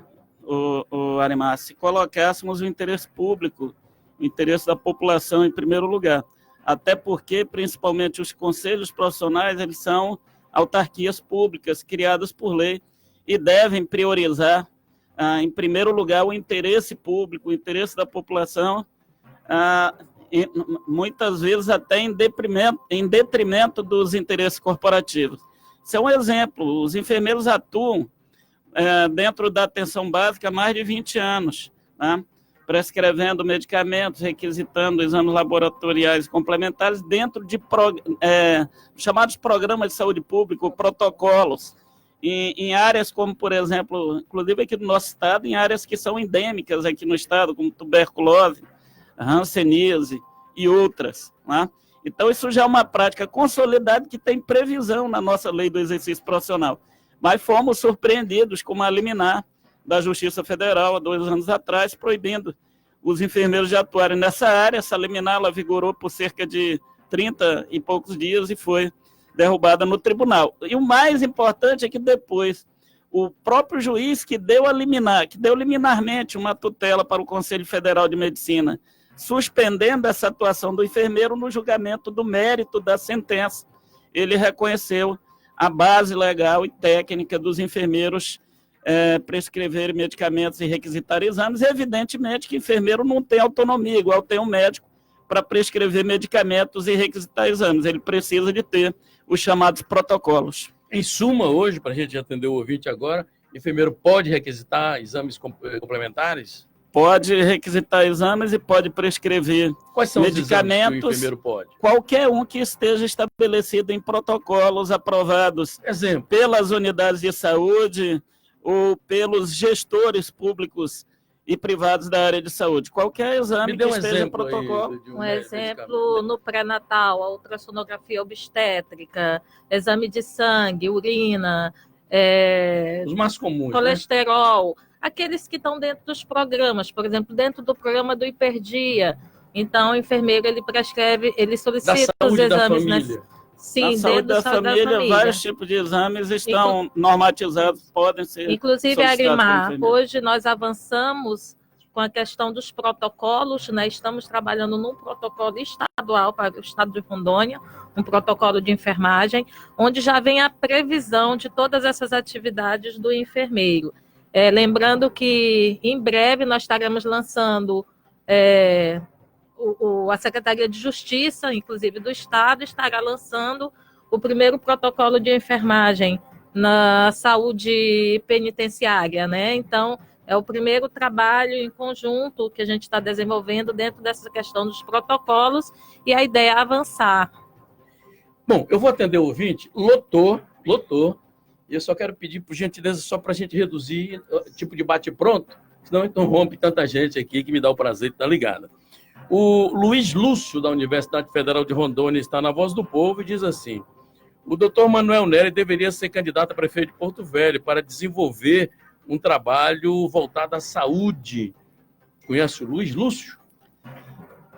Arimar, se colocássemos o interesse público, o interesse da população em primeiro lugar. Até porque, principalmente, os conselhos profissionais, eles são autarquias públicas criadas por lei e devem priorizar, em primeiro lugar, o interesse público, o interesse da população, muitas vezes até em detrimento dos interesses corporativos. Isso é um exemplo. Os enfermeiros atuam dentro da atenção básica há mais de 20 anos, né? Prescrevendo medicamentos, requisitando exames laboratoriais complementares dentro de chamados programas de saúde pública, ou protocolos, em áreas como, por exemplo, inclusive aqui no nosso estado, em áreas que são endêmicas aqui no estado, como tuberculose, hanseníase e outras, né? Então, isso já é uma prática consolidada que tem previsão na nossa lei do exercício profissional. Mas fomos surpreendidos com uma liminar da Justiça Federal, há 2 anos atrás, proibindo os enfermeiros de atuarem nessa área. Essa liminar ela vigorou por cerca de 30 e poucos dias e foi derrubada no tribunal. E o mais importante é que depois o próprio juiz que deu a liminar, que deu liminarmente uma tutela para o Conselho Federal de Medicina, suspendendo essa atuação do enfermeiro no julgamento do mérito da sentença, ele reconheceu a base legal e técnica dos enfermeiros prescrever medicamentos e requisitar exames. Evidentemente que enfermeiro não tem autonomia, igual tem um médico, para prescrever medicamentos e requisitar exames. Ele precisa de ter os chamados protocolos. Em suma, hoje, para a gente atender o ouvinte agora, o enfermeiro pode requisitar exames complementares? Pode requisitar exames e pode prescrever Quais são medicamentos, os exames que o enfermeiro pode? Qualquer um que esteja estabelecido em protocolos aprovados pelas unidades de saúde ou pelos gestores públicos e privados da área de saúde. Qualquer exame que esteja em protocolo. Um exemplo no pré-natal, a ultrassonografia obstétrica, exame de sangue, urina, os mais comuns, colesterol, né? Aqueles que estão dentro dos programas, por exemplo, dentro do programa do Hiperdia. Então, o enfermeiro, ele prescreve, ele solicita os exames, né? Sim, na saúde da família, vários tipos de exames estão normatizados, podem ser. Inclusive, Arimar, hoje nós avançamos com a questão dos protocolos, né? Estamos trabalhando num protocolo estadual para o estado de Rondônia, um protocolo de enfermagem, onde já vem a previsão de todas essas atividades do enfermeiro. Lembrando que em breve nós estaremos lançando a Secretaria de Justiça, inclusive do Estado, estará lançando o primeiro protocolo de enfermagem na saúde penitenciária, né? Então, é o primeiro trabalho em conjunto que a gente está desenvolvendo dentro dessa questão dos protocolos e a ideia é avançar. Bom, eu vou atender o ouvinte, lotou, e eu só quero pedir, por gentileza, só para a gente reduzir o tipo de bate-pronto, senão então rompe tanta gente aqui que me dá o prazer de estar ligada. O Luiz Lúcio, da Universidade Federal de Rondônia, está na Voz do Povo e diz assim: o doutor Manuel Nery deveria ser candidato a prefeito de Porto Velho para desenvolver um trabalho voltado à saúde. Conhece o Luiz Lúcio?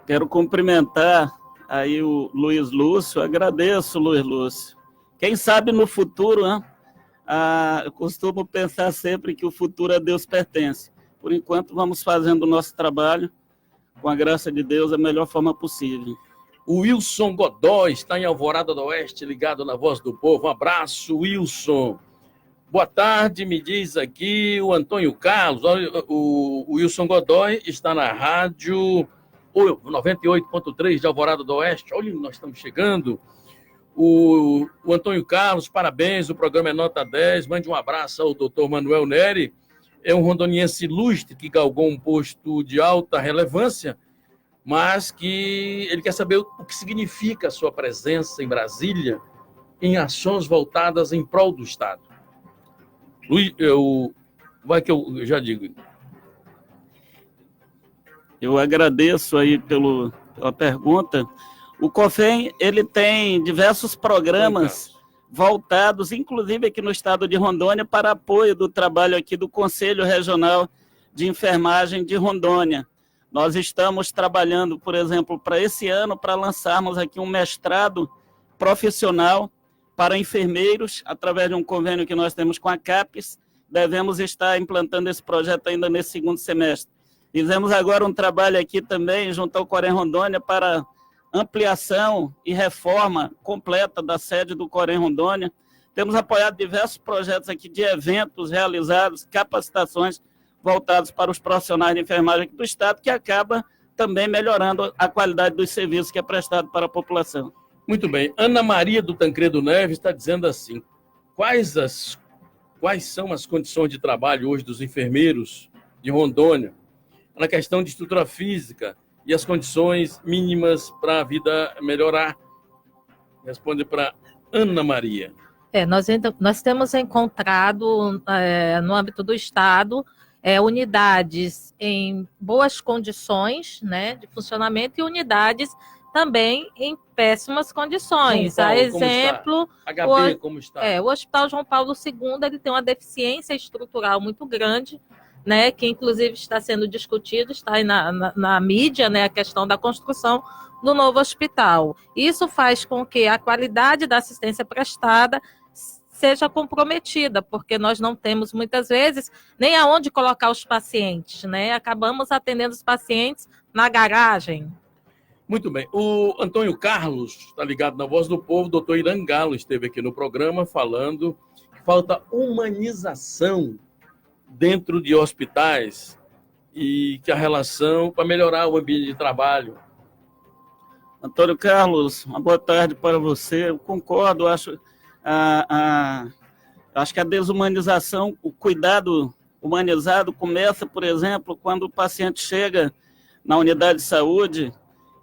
Quero cumprimentar aí o Luiz Lúcio, agradeço, Luiz Lúcio. Quem sabe no futuro, né? Eu costumo pensar sempre que o futuro a Deus pertence. Por enquanto, vamos fazendo o nosso trabalho, com a graça de Deus, da melhor forma possível. O Wilson Godoy está em Alvorada do Oeste, ligado na Voz do Povo. Um abraço, Wilson. Boa tarde, me diz aqui o Antônio Carlos. O Wilson Godoy está na rádio 98.3 de Alvorada do Oeste. Olha, nós estamos chegando. O Antônio Carlos, parabéns, o programa é nota 10. Mande um abraço ao doutor Manuel Nery. É um rondoniense ilustre que galgou um posto de alta relevância, mas que ele quer saber o que significa a sua presença em Brasília em ações voltadas em prol do Estado. Luiz, vai que eu já digo. Eu agradeço aí pela pergunta. O COFEM, ele tem diversos programas voltados, inclusive aqui no estado de Rondônia, para apoio do trabalho aqui do Conselho Regional de Enfermagem de Rondônia. Nós estamos trabalhando, por exemplo, para esse ano, para lançarmos aqui um mestrado profissional para enfermeiros, através de um convênio que nós temos com a CAPES. Devemos estar implantando esse projeto ainda nesse segundo semestre. Fizemos agora um trabalho aqui também, junto ao Corém Rondônia, para ampliação e reforma completa da sede do Corém Rondônia. Temos apoiado diversos projetos aqui de eventos realizados, capacitações voltados para os profissionais de enfermagem aqui do estado, que acaba também melhorando a qualidade dos serviços que é prestado para a população. Muito bem. Ana Maria do Tancredo Neves está dizendo assim, quais são as condições de trabalho hoje dos enfermeiros de Rondônia, na questão de estrutura física e as condições mínimas para a vida melhorar? Responde para Ana Maria. Nós temos encontrado, no âmbito do Estado, unidades em boas condições, né, de funcionamento e unidades também em péssimas condições. Paulo, a exemplo, HB, como está? O Hospital João Paulo II ele tem uma deficiência estrutural muito grande, né, que inclusive está sendo discutido, está aí na mídia, né, a questão da construção do novo hospital. Isso faz com que a qualidade da assistência prestada seja comprometida, porque nós não temos, muitas vezes, nem aonde colocar os pacientes, né? Acabamos atendendo os pacientes na garagem. Muito bem. O Antônio Carlos, está ligado na Voz do Povo, o doutor Irangalo esteve aqui no programa falando que falta humanização dentro de hospitais e que a relação para melhorar o ambiente de trabalho. Antônio Carlos, uma boa tarde para você. Eu concordo, acho que a desumanização, o cuidado humanizado começa, por exemplo, quando o paciente chega na unidade de saúde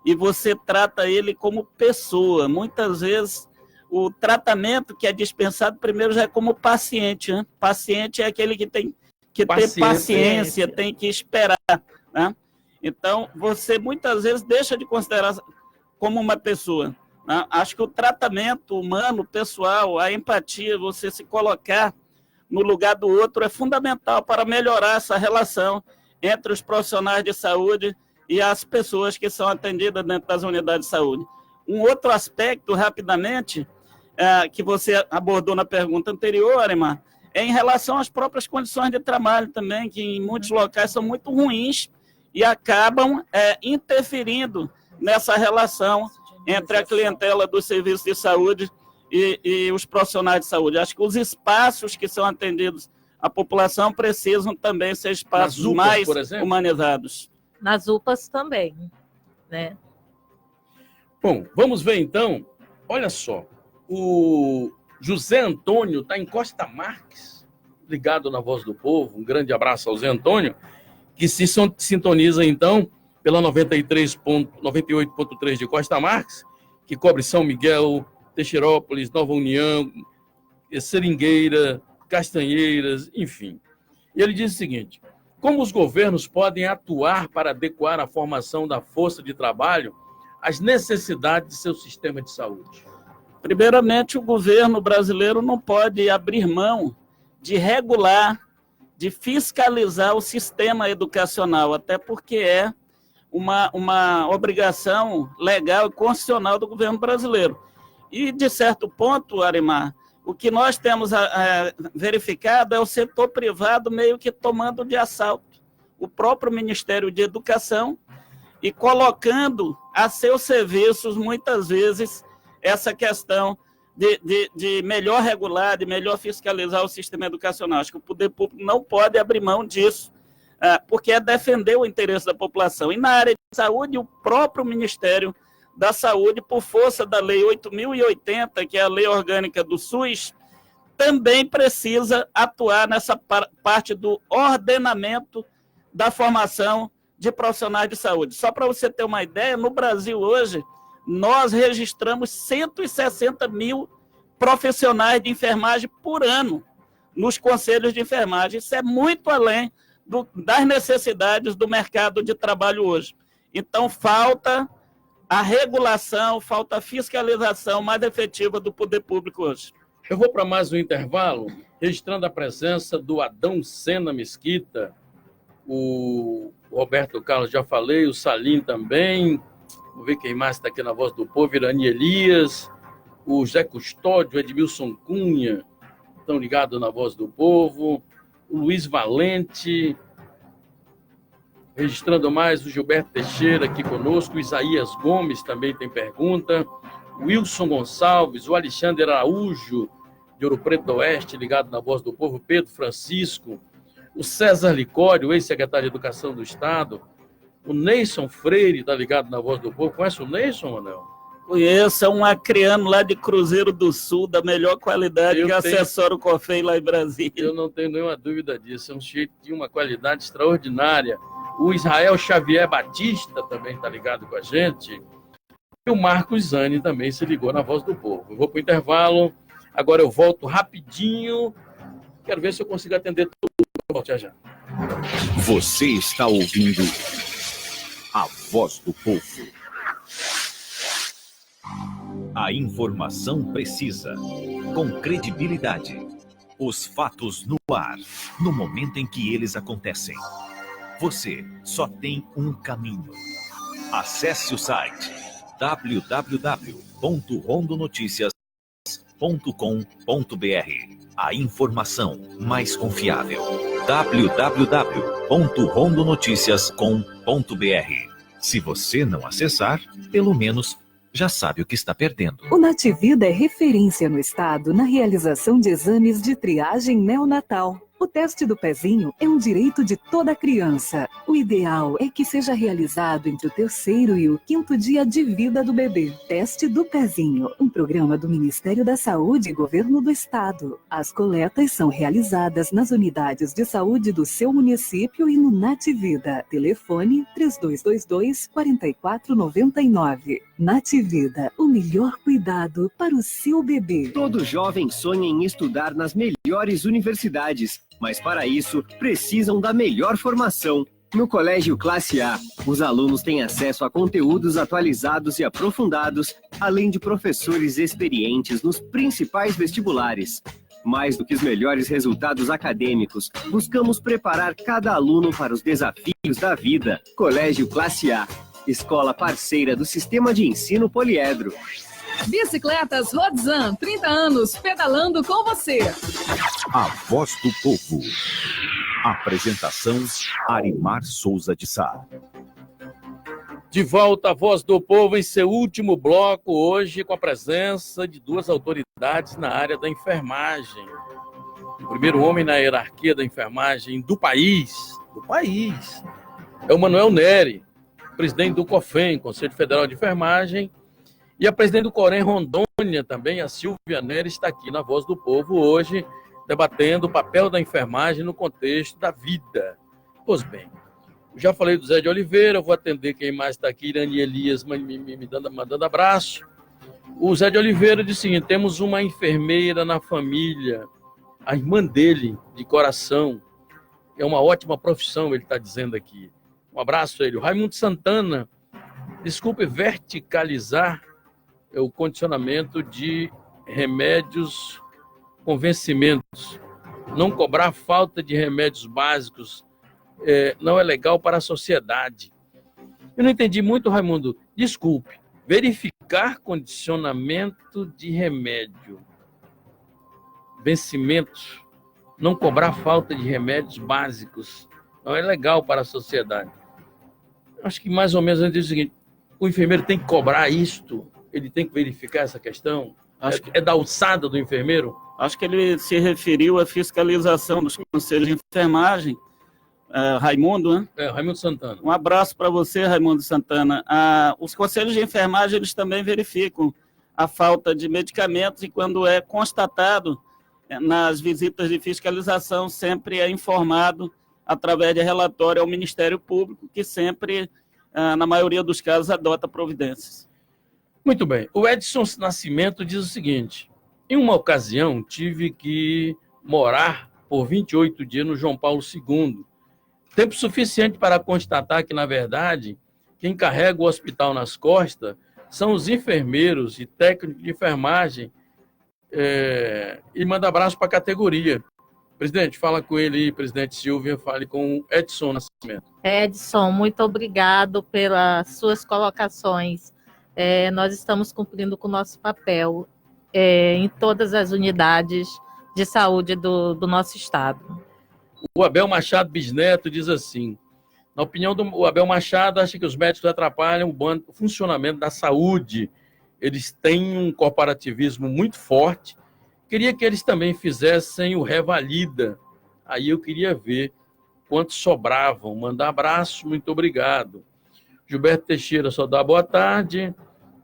e você trata ele como pessoa. Muitas vezes o tratamento que é dispensado primeiro já é como paciente, né? Paciente é aquele que tem que ter paciência, tem que esperar, né? Então, você muitas vezes deixa de considerar como uma pessoa. Acho que o tratamento humano, pessoal, a empatia, você se colocar no lugar do outro é fundamental para melhorar essa relação entre os profissionais de saúde e as pessoas que são atendidas dentro das unidades de saúde. Um outro aspecto, rapidamente, que você abordou na pergunta anterior, Arimar, é em relação às próprias condições de trabalho também, que em muitos locais são muito ruins e acabam interferindo nessa relação entre a clientela do serviço de saúde e os profissionais de saúde. Acho que os espaços que são atendidos à população precisam também ser espaços UPAs, mais humanizados. Nas UPAs também, né? Bom, vamos ver então. Olha só, o José Antônio está em Costa Marques, ligado na Voz do Povo. Um grande abraço ao Zé Antônio, que se sintoniza então pela 98.3 de Costa Marques, que cobre São Miguel, Teixeirópolis, Nova União, Seringueira, Castanheiras, enfim. E ele diz o seguinte: como os governos podem atuar para adequar a formação da força de trabalho às necessidades de seu sistema de saúde? Primeiramente, o governo brasileiro não pode abrir mão de regular, de fiscalizar o sistema educacional, até porque é uma obrigação legal e constitucional do governo brasileiro. E, de certo ponto, Arimar, o que nós temos verificado é o setor privado meio que tomando de assalto o próprio Ministério de Educação e colocando a seus serviços, muitas vezes, essa questão de melhor regular, de melhor fiscalizar o sistema educacional. Acho que o poder público não pode abrir mão disso, porque é defender o interesse da população. E na área de saúde, o próprio Ministério da Saúde, por força da Lei 8.080, que é a lei orgânica do SUS, também precisa atuar nessa parte do ordenamento da formação de profissionais de saúde. Só para você ter uma ideia, no Brasil hoje, nós registramos 160 mil profissionais de enfermagem por ano nos conselhos de enfermagem. Isso é muito além das necessidades do mercado de trabalho hoje. Então, falta a regulação, falta a fiscalização mais efetiva do poder público hoje. Eu vou para mais um intervalo, registrando a presença do Adão Sena Mesquita, o Roberto Carlos, já falei, o Salim também, vou ver quem mais está aqui na Voz do Povo, Irani Elias, o Zé Custódio, o Edmilson Cunha, estão ligados na Voz do Povo, o Luiz Valente, registrando mais o Gilberto Teixeira aqui conosco, o Isaías Gomes também tem pergunta, o Wilson Gonçalves, o Alexandre Araújo, de Ouro Preto do Oeste, ligado na Voz do Povo, Pedro Francisco, o César Licório, ex-secretário de Educação do Estado, o Neison Freire, está ligado na Voz do Povo. Conhece o Neison, Manel? Conheço, é um acreano lá de Cruzeiro do Sul, da melhor qualidade, que assessora o COFEI lá em Brasília. Eu não tenho nenhuma dúvida disso, é um sujeito de uma qualidade extraordinária. O Israel Xavier Batista também está ligado com a gente. E o Marcos Zani também se ligou na Voz do Povo. Eu vou para o intervalo, agora eu volto rapidinho. Quero ver se eu consigo atender tudo. Eu volto já. Você está ouvindo a Voz do Povo. A informação precisa, com credibilidade. Os fatos no ar, no momento em que eles acontecem. Você só tem um caminho. Acesse o site www.rondonoticias.com.br. A informação mais confiável. www.rondonoticias.com.br. Se você não acessar, pelo menos já sabe o que está perdendo. O Nativida é referência no estado na realização de exames de triagem neonatal. O teste do pezinho é um direito de toda criança. O ideal é que seja realizado entre o 3º e o 5º dia de vida do bebê. Teste do pezinho, um programa do Ministério da Saúde e Governo do Estado. As coletas são realizadas nas unidades de saúde do seu município e no Nativida. Telefone 3222-4499. Nativida, o melhor cuidado para o seu bebê. Todo jovem sonha em estudar nas melhores universidades, mas para isso precisam da melhor formação. No Colégio Classe A, os alunos têm acesso a conteúdos atualizados e aprofundados, além de professores experientes nos principais vestibulares. Mais do que os melhores resultados acadêmicos, buscamos preparar cada aluno para os desafios da vida. Colégio Classe A, escola parceira do Sistema de Ensino Poliedro. Bicicletas Rodzan, 30 anos, pedalando com você. A Voz do Povo. Apresentação, Arimar Souza de Sá. De volta à Voz do Povo em seu último bloco, hoje com a presença de duas autoridades na área da enfermagem. O primeiro homem na hierarquia da enfermagem do país, é o Manuel Neri, presidente do COFEM, Conselho Federal de Enfermagem, e a presidente do Corém Rondônia também, a Silvia Neri, está aqui na Voz do Povo hoje, debatendo o papel da enfermagem no contexto da vida. Pois bem, já falei do Zé de Oliveira, vou atender quem mais está aqui, Irani Elias mandando abraço. O Zé de Oliveira disse o seguinte: temos uma enfermeira na família, a irmã dele, de coração, é uma ótima profissão, ele está dizendo aqui. Um abraço a ele. O Raimundo Santana, desculpe, verticalizar o condicionamento de remédios com vencimentos. Não cobrar falta de remédios básicos não é legal para a sociedade. Eu não entendi muito, Raimundo. Desculpe. Verificar condicionamento de remédio. Vencimentos. Não cobrar falta de remédios básicos. Não é legal para a sociedade. Acho que mais ou menos eu entendi o seguinte: o enfermeiro tem que cobrar isto? Ele tem que verificar essa questão? É da alçada do enfermeiro? Acho que ele se referiu à fiscalização dos conselhos de enfermagem. Raimundo, né? Raimundo Santana. Um abraço para você, Raimundo Santana. Os conselhos de enfermagem, eles também verificam a falta de medicamentos e quando é constatado nas visitas de fiscalização, sempre é informado através de relatório ao Ministério Público, que sempre, na maioria dos casos, adota providências. Muito bem. O Edson Nascimento diz o seguinte: em uma ocasião, tive que morar por 28 dias no João Paulo II. Tempo suficiente para constatar que, na verdade, quem carrega o hospital nas costas são os enfermeiros e técnicos de enfermagem, e manda abraço para a categoria. Presidente, fala com ele aí, presidente Silvia, fale com o Edson Nascimento. Edson, muito obrigado pelas suas colocações. Nós estamos cumprindo com o nosso papel em todas as unidades de saúde do nosso estado. O Abel Machado Bisneto diz assim: na opinião do Abel Machado, acha que os médicos atrapalham o funcionamento da saúde. Eles têm um corporativismo muito forte. Queria que eles também fizessem o Revalida. Aí eu queria ver quantos sobravam. Mandar abraço, muito obrigado. Gilberto Teixeira só dá boa tarde.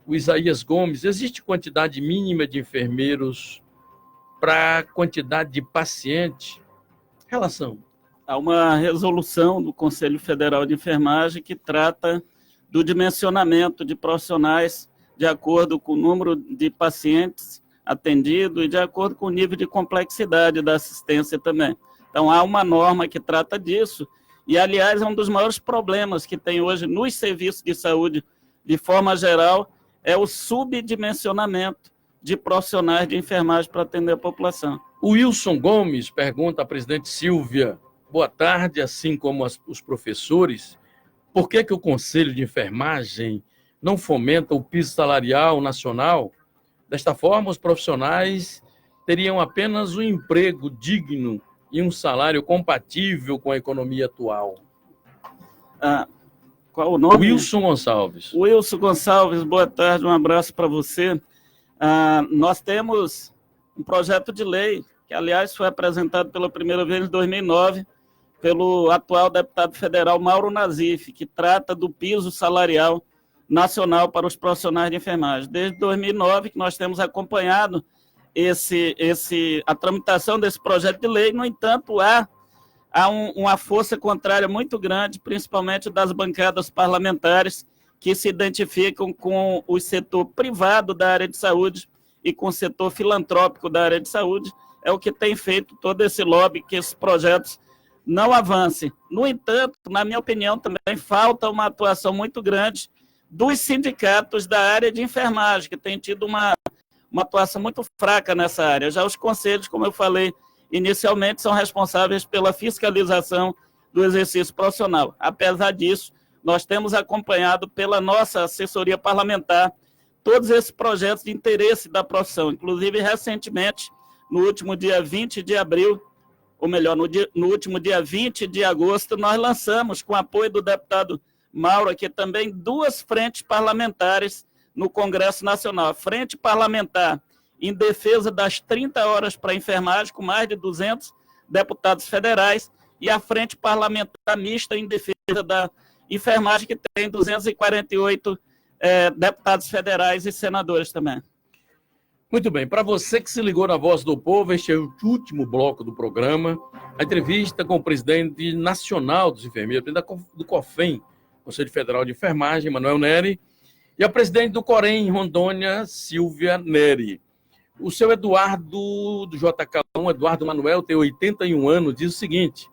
O Isaías Gomes: existe quantidade mínima de enfermeiros para a quantidade de paciente? Relação. Há uma resolução do Conselho Federal de Enfermagem que trata do dimensionamento de profissionais de acordo com o número de pacientes atendidos e de acordo com o nível de complexidade da assistência também. Então, há uma norma que trata disso e, aliás, é um dos maiores problemas que tem hoje nos serviços de saúde, de forma geral, é o subdimensionamento de profissionais de enfermagem para atender a população. O Wilson Gomes pergunta à presidente Silvia: boa tarde, assim como os professores, por que o Conselho de Enfermagem não fomenta o piso salarial nacional? Desta forma, os profissionais teriam apenas um emprego digno e um salário compatível com a economia atual. Qual o nome? Wilson Gonçalves. Wilson Gonçalves, boa tarde, um abraço para você. Nós temos um projeto de lei, que, aliás, foi apresentado pela primeira vez em 2009, pelo atual deputado federal Mauro Nazif, que trata do piso salarial nacional para os profissionais de enfermagem. Desde 2009 que nós temos acompanhado a tramitação desse projeto de lei. No entanto, há uma força contrária muito grande, principalmente das bancadas parlamentares, que se identificam com o setor privado da área de saúde e com o setor filantrópico da área de saúde. É o que tem feito todo esse lobby, que esses projetos não avancem. No entanto, na minha opinião, também falta uma atuação muito grande dos sindicatos da área de enfermagem, que tem tido uma atuação muito fraca nessa área. Já os conselhos, como eu falei inicialmente, são responsáveis pela fiscalização do exercício profissional. Apesar disso, nós temos acompanhado pela nossa assessoria parlamentar todos esses projetos de interesse da profissão. Inclusive, recentemente, no último dia 20 de abril, ou melhor, no último dia 20 de agosto, nós lançamos, com apoio do deputado Mauro, aqui também, 2 frentes parlamentares no Congresso Nacional. A frente parlamentar em defesa das 30 horas para a enfermagem, com mais de 200 deputados federais, e a frente parlamentar mista em defesa da enfermagem, que tem 248 deputados federais e senadores também. Muito bem, para você que se ligou na Voz do Povo, este é o último bloco do programa, a entrevista com o presidente nacional dos enfermeiros, do COFEM, Conselho Federal de Enfermagem, Manuel Neri, e a presidente do COREM, Rondônia, Silvia Neri. O seu Eduardo, do JK1, Eduardo Manuel, tem 81 anos, diz o seguinte: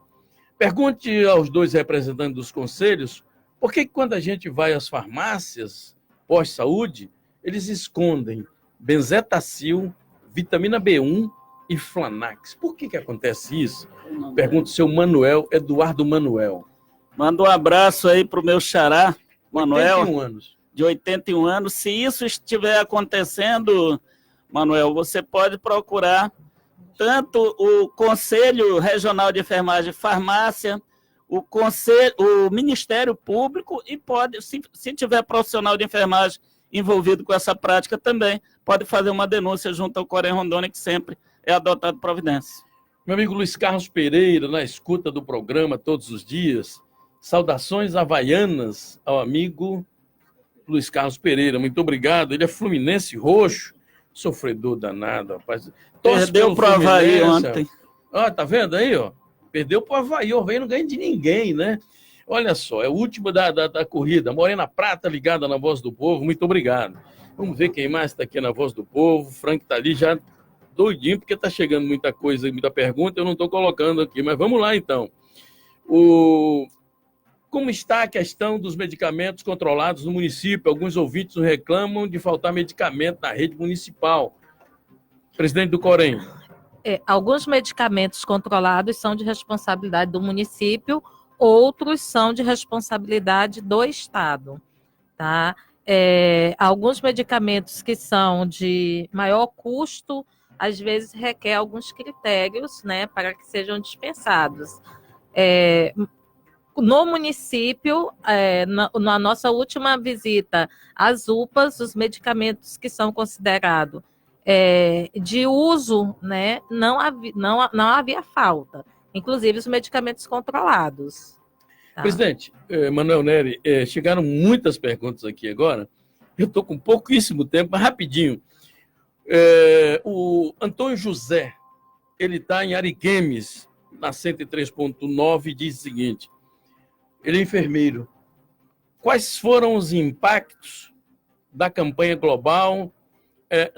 pergunte aos 2 representantes dos conselhos por que quando a gente vai às farmácias pós-saúde, eles escondem benzetacil, vitamina B1 e Flanax. Por que acontece isso? Pergunta o seu Manuel, Eduardo Manuel. Manda um abraço aí para o meu xará, Manuel, 81 anos. De 81 anos. Se isso estiver acontecendo, Manuel, você pode procurar tanto o Conselho Regional de Enfermagem e Farmácia, o Ministério Público, e pode, se tiver profissional de enfermagem envolvido com essa prática também, pode fazer uma denúncia junto ao COREM Rondônia, que sempre é adotado providência. Meu amigo Luiz Carlos Pereira, na escuta do programa todos os dias, saudações havaianas ao amigo Luiz Carlos Pereira, muito obrigado. Ele é fluminense roxo, sofredor danado, rapaz. Perdeu para o Havaí ontem. Tá vendo aí, ó? Perdeu para o Havaí. O Havaí não ganha de ninguém, né? Olha só, é o último da corrida. Morena Prata ligada na Voz do Povo, muito obrigado. Vamos ver quem mais está aqui na Voz do Povo. O Frank está ali já doidinho, porque está chegando muita coisa, muita pergunta, eu não estou colocando aqui, mas vamos lá então. Como está a questão dos medicamentos controlados no município? Alguns ouvintes reclamam de faltar medicamento na rede municipal. Presidente do Corém. Alguns medicamentos controlados são de responsabilidade do município, outros são de responsabilidade do Estado, tá? Alguns medicamentos que são de maior custo, às vezes requer alguns critérios, né, para que sejam dispensados. No município, na nossa última visita às UPAs, os medicamentos que são considerados de uso, né, não havia falta, inclusive os medicamentos controlados. Tá? Presidente, Manuel Neri, chegaram muitas perguntas aqui agora, eu estou com pouquíssimo tempo, mas rapidinho. O Antônio José, ele está em Ariquemes, na 103.9, diz o seguinte, ele é enfermeiro. Quais foram os impactos da campanha global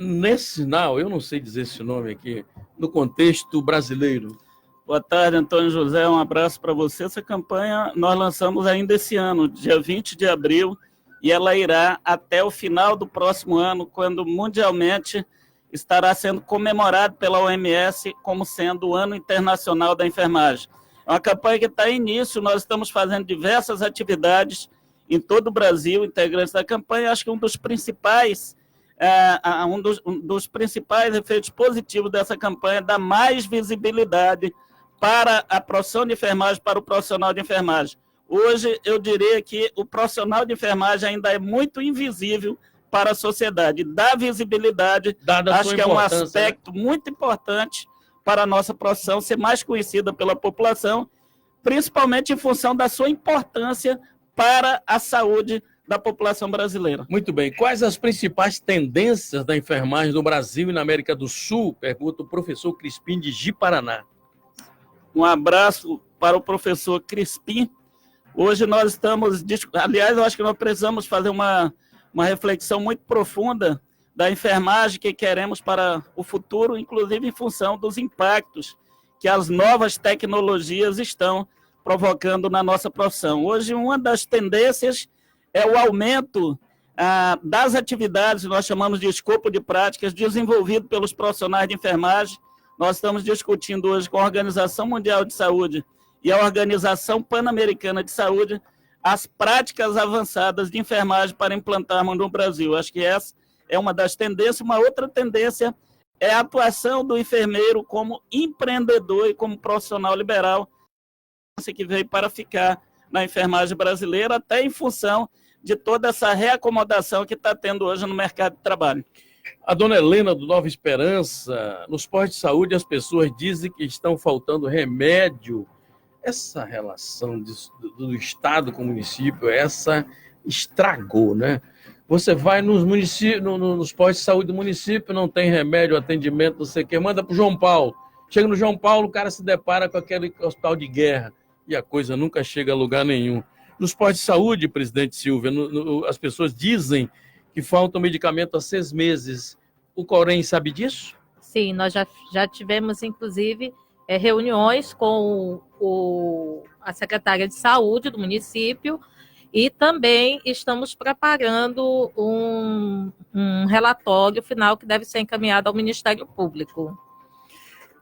nesse sinal, eu não sei dizer esse nome aqui, no contexto brasileiro? Boa tarde, Antônio José, um abraço para você. Essa campanha nós lançamos ainda esse ano, dia 20 de abril, e ela irá até o final do próximo ano, quando mundialmente estará sendo comemorado pela OMS como sendo o Ano Internacional da Enfermagem. É uma campanha que está em início, nós estamos fazendo diversas atividades em todo o Brasil, integrantes da campanha. Acho que um dos principais efeitos positivos dessa campanha é dar mais visibilidade para a profissão de enfermagem, para o profissional de enfermagem. Hoje, eu diria que o profissional de enfermagem ainda é muito invisível para a sociedade. Dar visibilidade, acho que é um aspecto muito importante para a nossa profissão ser mais conhecida pela população, principalmente em função da sua importância para a saúde da população brasileira. Muito bem. Quais as principais tendências da enfermagem no Brasil e na América do Sul? Pergunta o professor Crispim de Ji-Paraná. Um abraço para o professor Crispim. Hoje nós estamos... Aliás, eu acho que nós precisamos fazer uma reflexão muito profunda da enfermagem que queremos para o futuro, inclusive em função dos impactos que as novas tecnologias estão provocando na nossa profissão. Hoje, uma das tendências é o aumento das atividades, nós chamamos de escopo de práticas, desenvolvido pelos profissionais de enfermagem. Nós estamos discutindo hoje com a Organização Mundial de Saúde e a Organização Pan-Americana de Saúde as práticas avançadas de enfermagem para implantarmos no Brasil. Acho que essa é uma das tendências. Uma outra tendência é a atuação do enfermeiro como empreendedor e como profissional liberal, que veio para ficar na enfermagem brasileira, até em função de toda essa reacomodação que está tendo hoje no mercado de trabalho. A dona Helena, do Nova Esperança, nos postos de saúde as pessoas dizem que estão faltando remédio. Essa relação do Estado com o município, essa estragou, né? Você vai nos postos de saúde do município, não tem remédio, atendimento, não sei o quê, manda para o João Paulo. Chega no João Paulo, o cara se depara com aquele hospital de guerra e a coisa nunca chega a lugar nenhum. Nos postos de saúde, presidente Silvia, as pessoas dizem que faltam medicamento há 6 meses. O Corém sabe disso? Sim, nós já tivemos, inclusive, reuniões com a secretária de saúde do município e também estamos preparando um relatório final que deve ser encaminhado ao Ministério Público.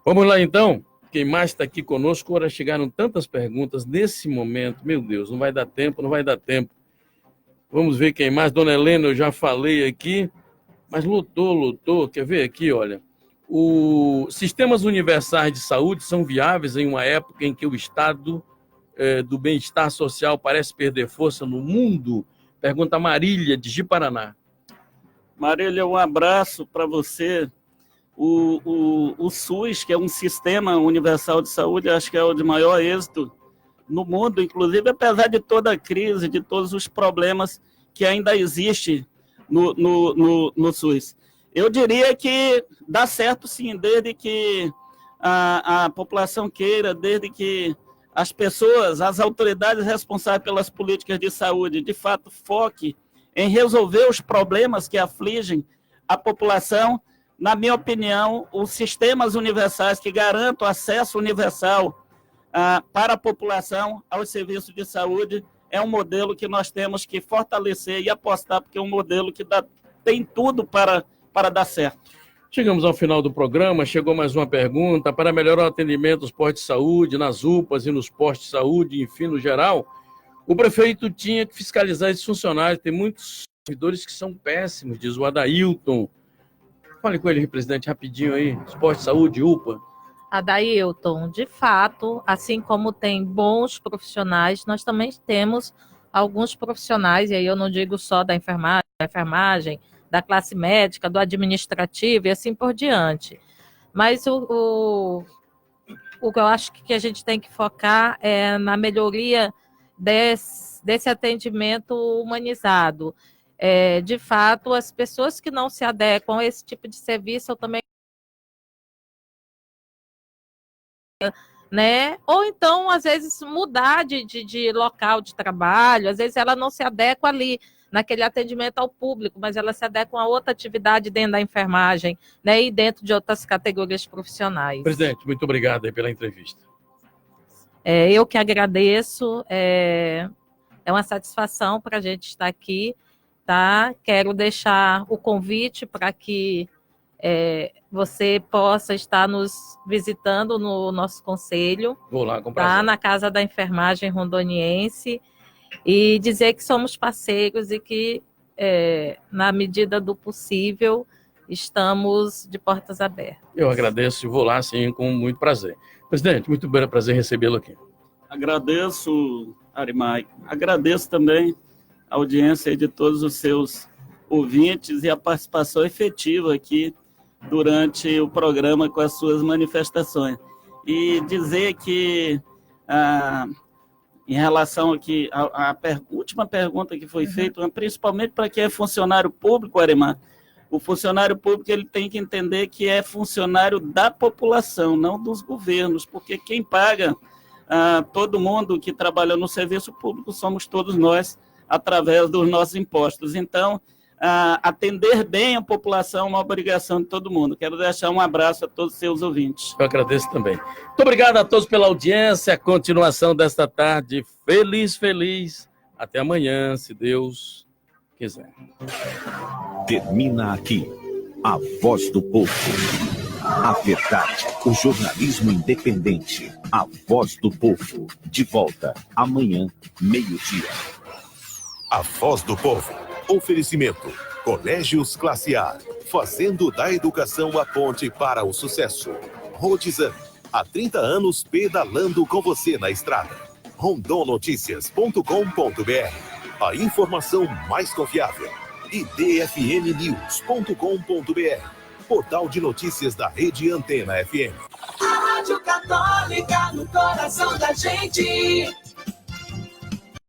Vamos lá, então. Quem mais está aqui conosco? Ora, chegaram tantas perguntas nesse momento. Meu Deus, não vai dar tempo. Vamos ver quem mais. Dona Helena, eu já falei aqui, mas lutou. Quer ver aqui, olha. Os sistemas universais de saúde são viáveis em uma época em que o estado do bem-estar social parece perder força no mundo? Pergunta Marília, de Ji-Paraná. Marília, um abraço para você. O SUS, que é um sistema universal de saúde, acho que é o de maior êxito no mundo, inclusive apesar de toda a crise, de todos os problemas que ainda existem no SUS. Eu diria que dá certo sim, desde que a população queira, desde que as pessoas, as autoridades responsáveis pelas políticas de saúde, de fato foquem em resolver os problemas que afligem a população. Na minha opinião, os sistemas universais que garantam acesso universal para a população aos serviços de saúde é um modelo que nós temos que fortalecer e apostar, porque é um modelo que tem tudo para dar certo. Chegamos ao final do programa, chegou mais uma pergunta. Para melhorar o atendimento dos postos de saúde, nas UPAs e nos postos de saúde, enfim, no geral, o prefeito tinha que fiscalizar esses funcionários. Tem muitos servidores que são péssimos, diz o Adailton. Fale com ele, presidente, rapidinho aí. Os postos de saúde, UPA. Adailton, de fato, assim como tem bons profissionais, nós também temos alguns profissionais, e aí eu não digo só da enfermagem, da classe médica, do administrativo e assim por diante. Mas o que eu acho que a gente tem que focar é na melhoria desse atendimento humanizado. De fato, as pessoas que não se adequam a esse tipo de serviço, eu também... né? Ou então, às vezes, mudar de local de trabalho, às vezes ela não se adequa ali, naquele atendimento ao público, mas ela se adequa a outra atividade dentro da enfermagem, né, e dentro de outras categorias profissionais. Presidente, muito obrigado aí pela entrevista. Eu que agradeço, é uma satisfação para a gente estar aqui, tá? Quero deixar o convite para que você possa estar nos visitando no nosso conselho. Vou lá, com prazer. Tá? Na Casa da Enfermagem Rondoniense, e dizer que somos parceiros e que, na medida do possível, estamos de portas abertas. Eu agradeço e vou lá, sim, com muito prazer. Presidente, muito prazer recebê-lo aqui. Agradeço, Arimai. Agradeço também a audiência de todos os seus ouvintes e a participação efetiva aqui durante o programa com as suas manifestações. E dizer que... em relação aqui à última pergunta que foi feita, principalmente para quem é funcionário público, Arimar, o funcionário público ele tem que entender que é funcionário da população, não dos governos, porque quem paga todo mundo que trabalha no serviço público somos todos nós, através dos nossos impostos. Então, atender bem a população é uma obrigação de todo mundo. Quero deixar um abraço a todos os seus ouvintes. Eu agradeço também. Muito obrigado a todos pela audiência, a continuação desta tarde feliz. Até amanhã, se Deus quiser. Termina aqui a Voz do Povo. A verdade, o jornalismo independente. A Voz do Povo. De volta amanhã, meio-dia. A Voz do Povo. Oferecimento. Colégios Classe A. Fazendo da educação a ponte para o sucesso. Rodzan. Há 30 anos pedalando com você na estrada. rondonoticias.com.br. A informação mais confiável. E dfnnews.com.br. Portal de notícias da Rede Antena FM. A Rádio Católica no coração da gente.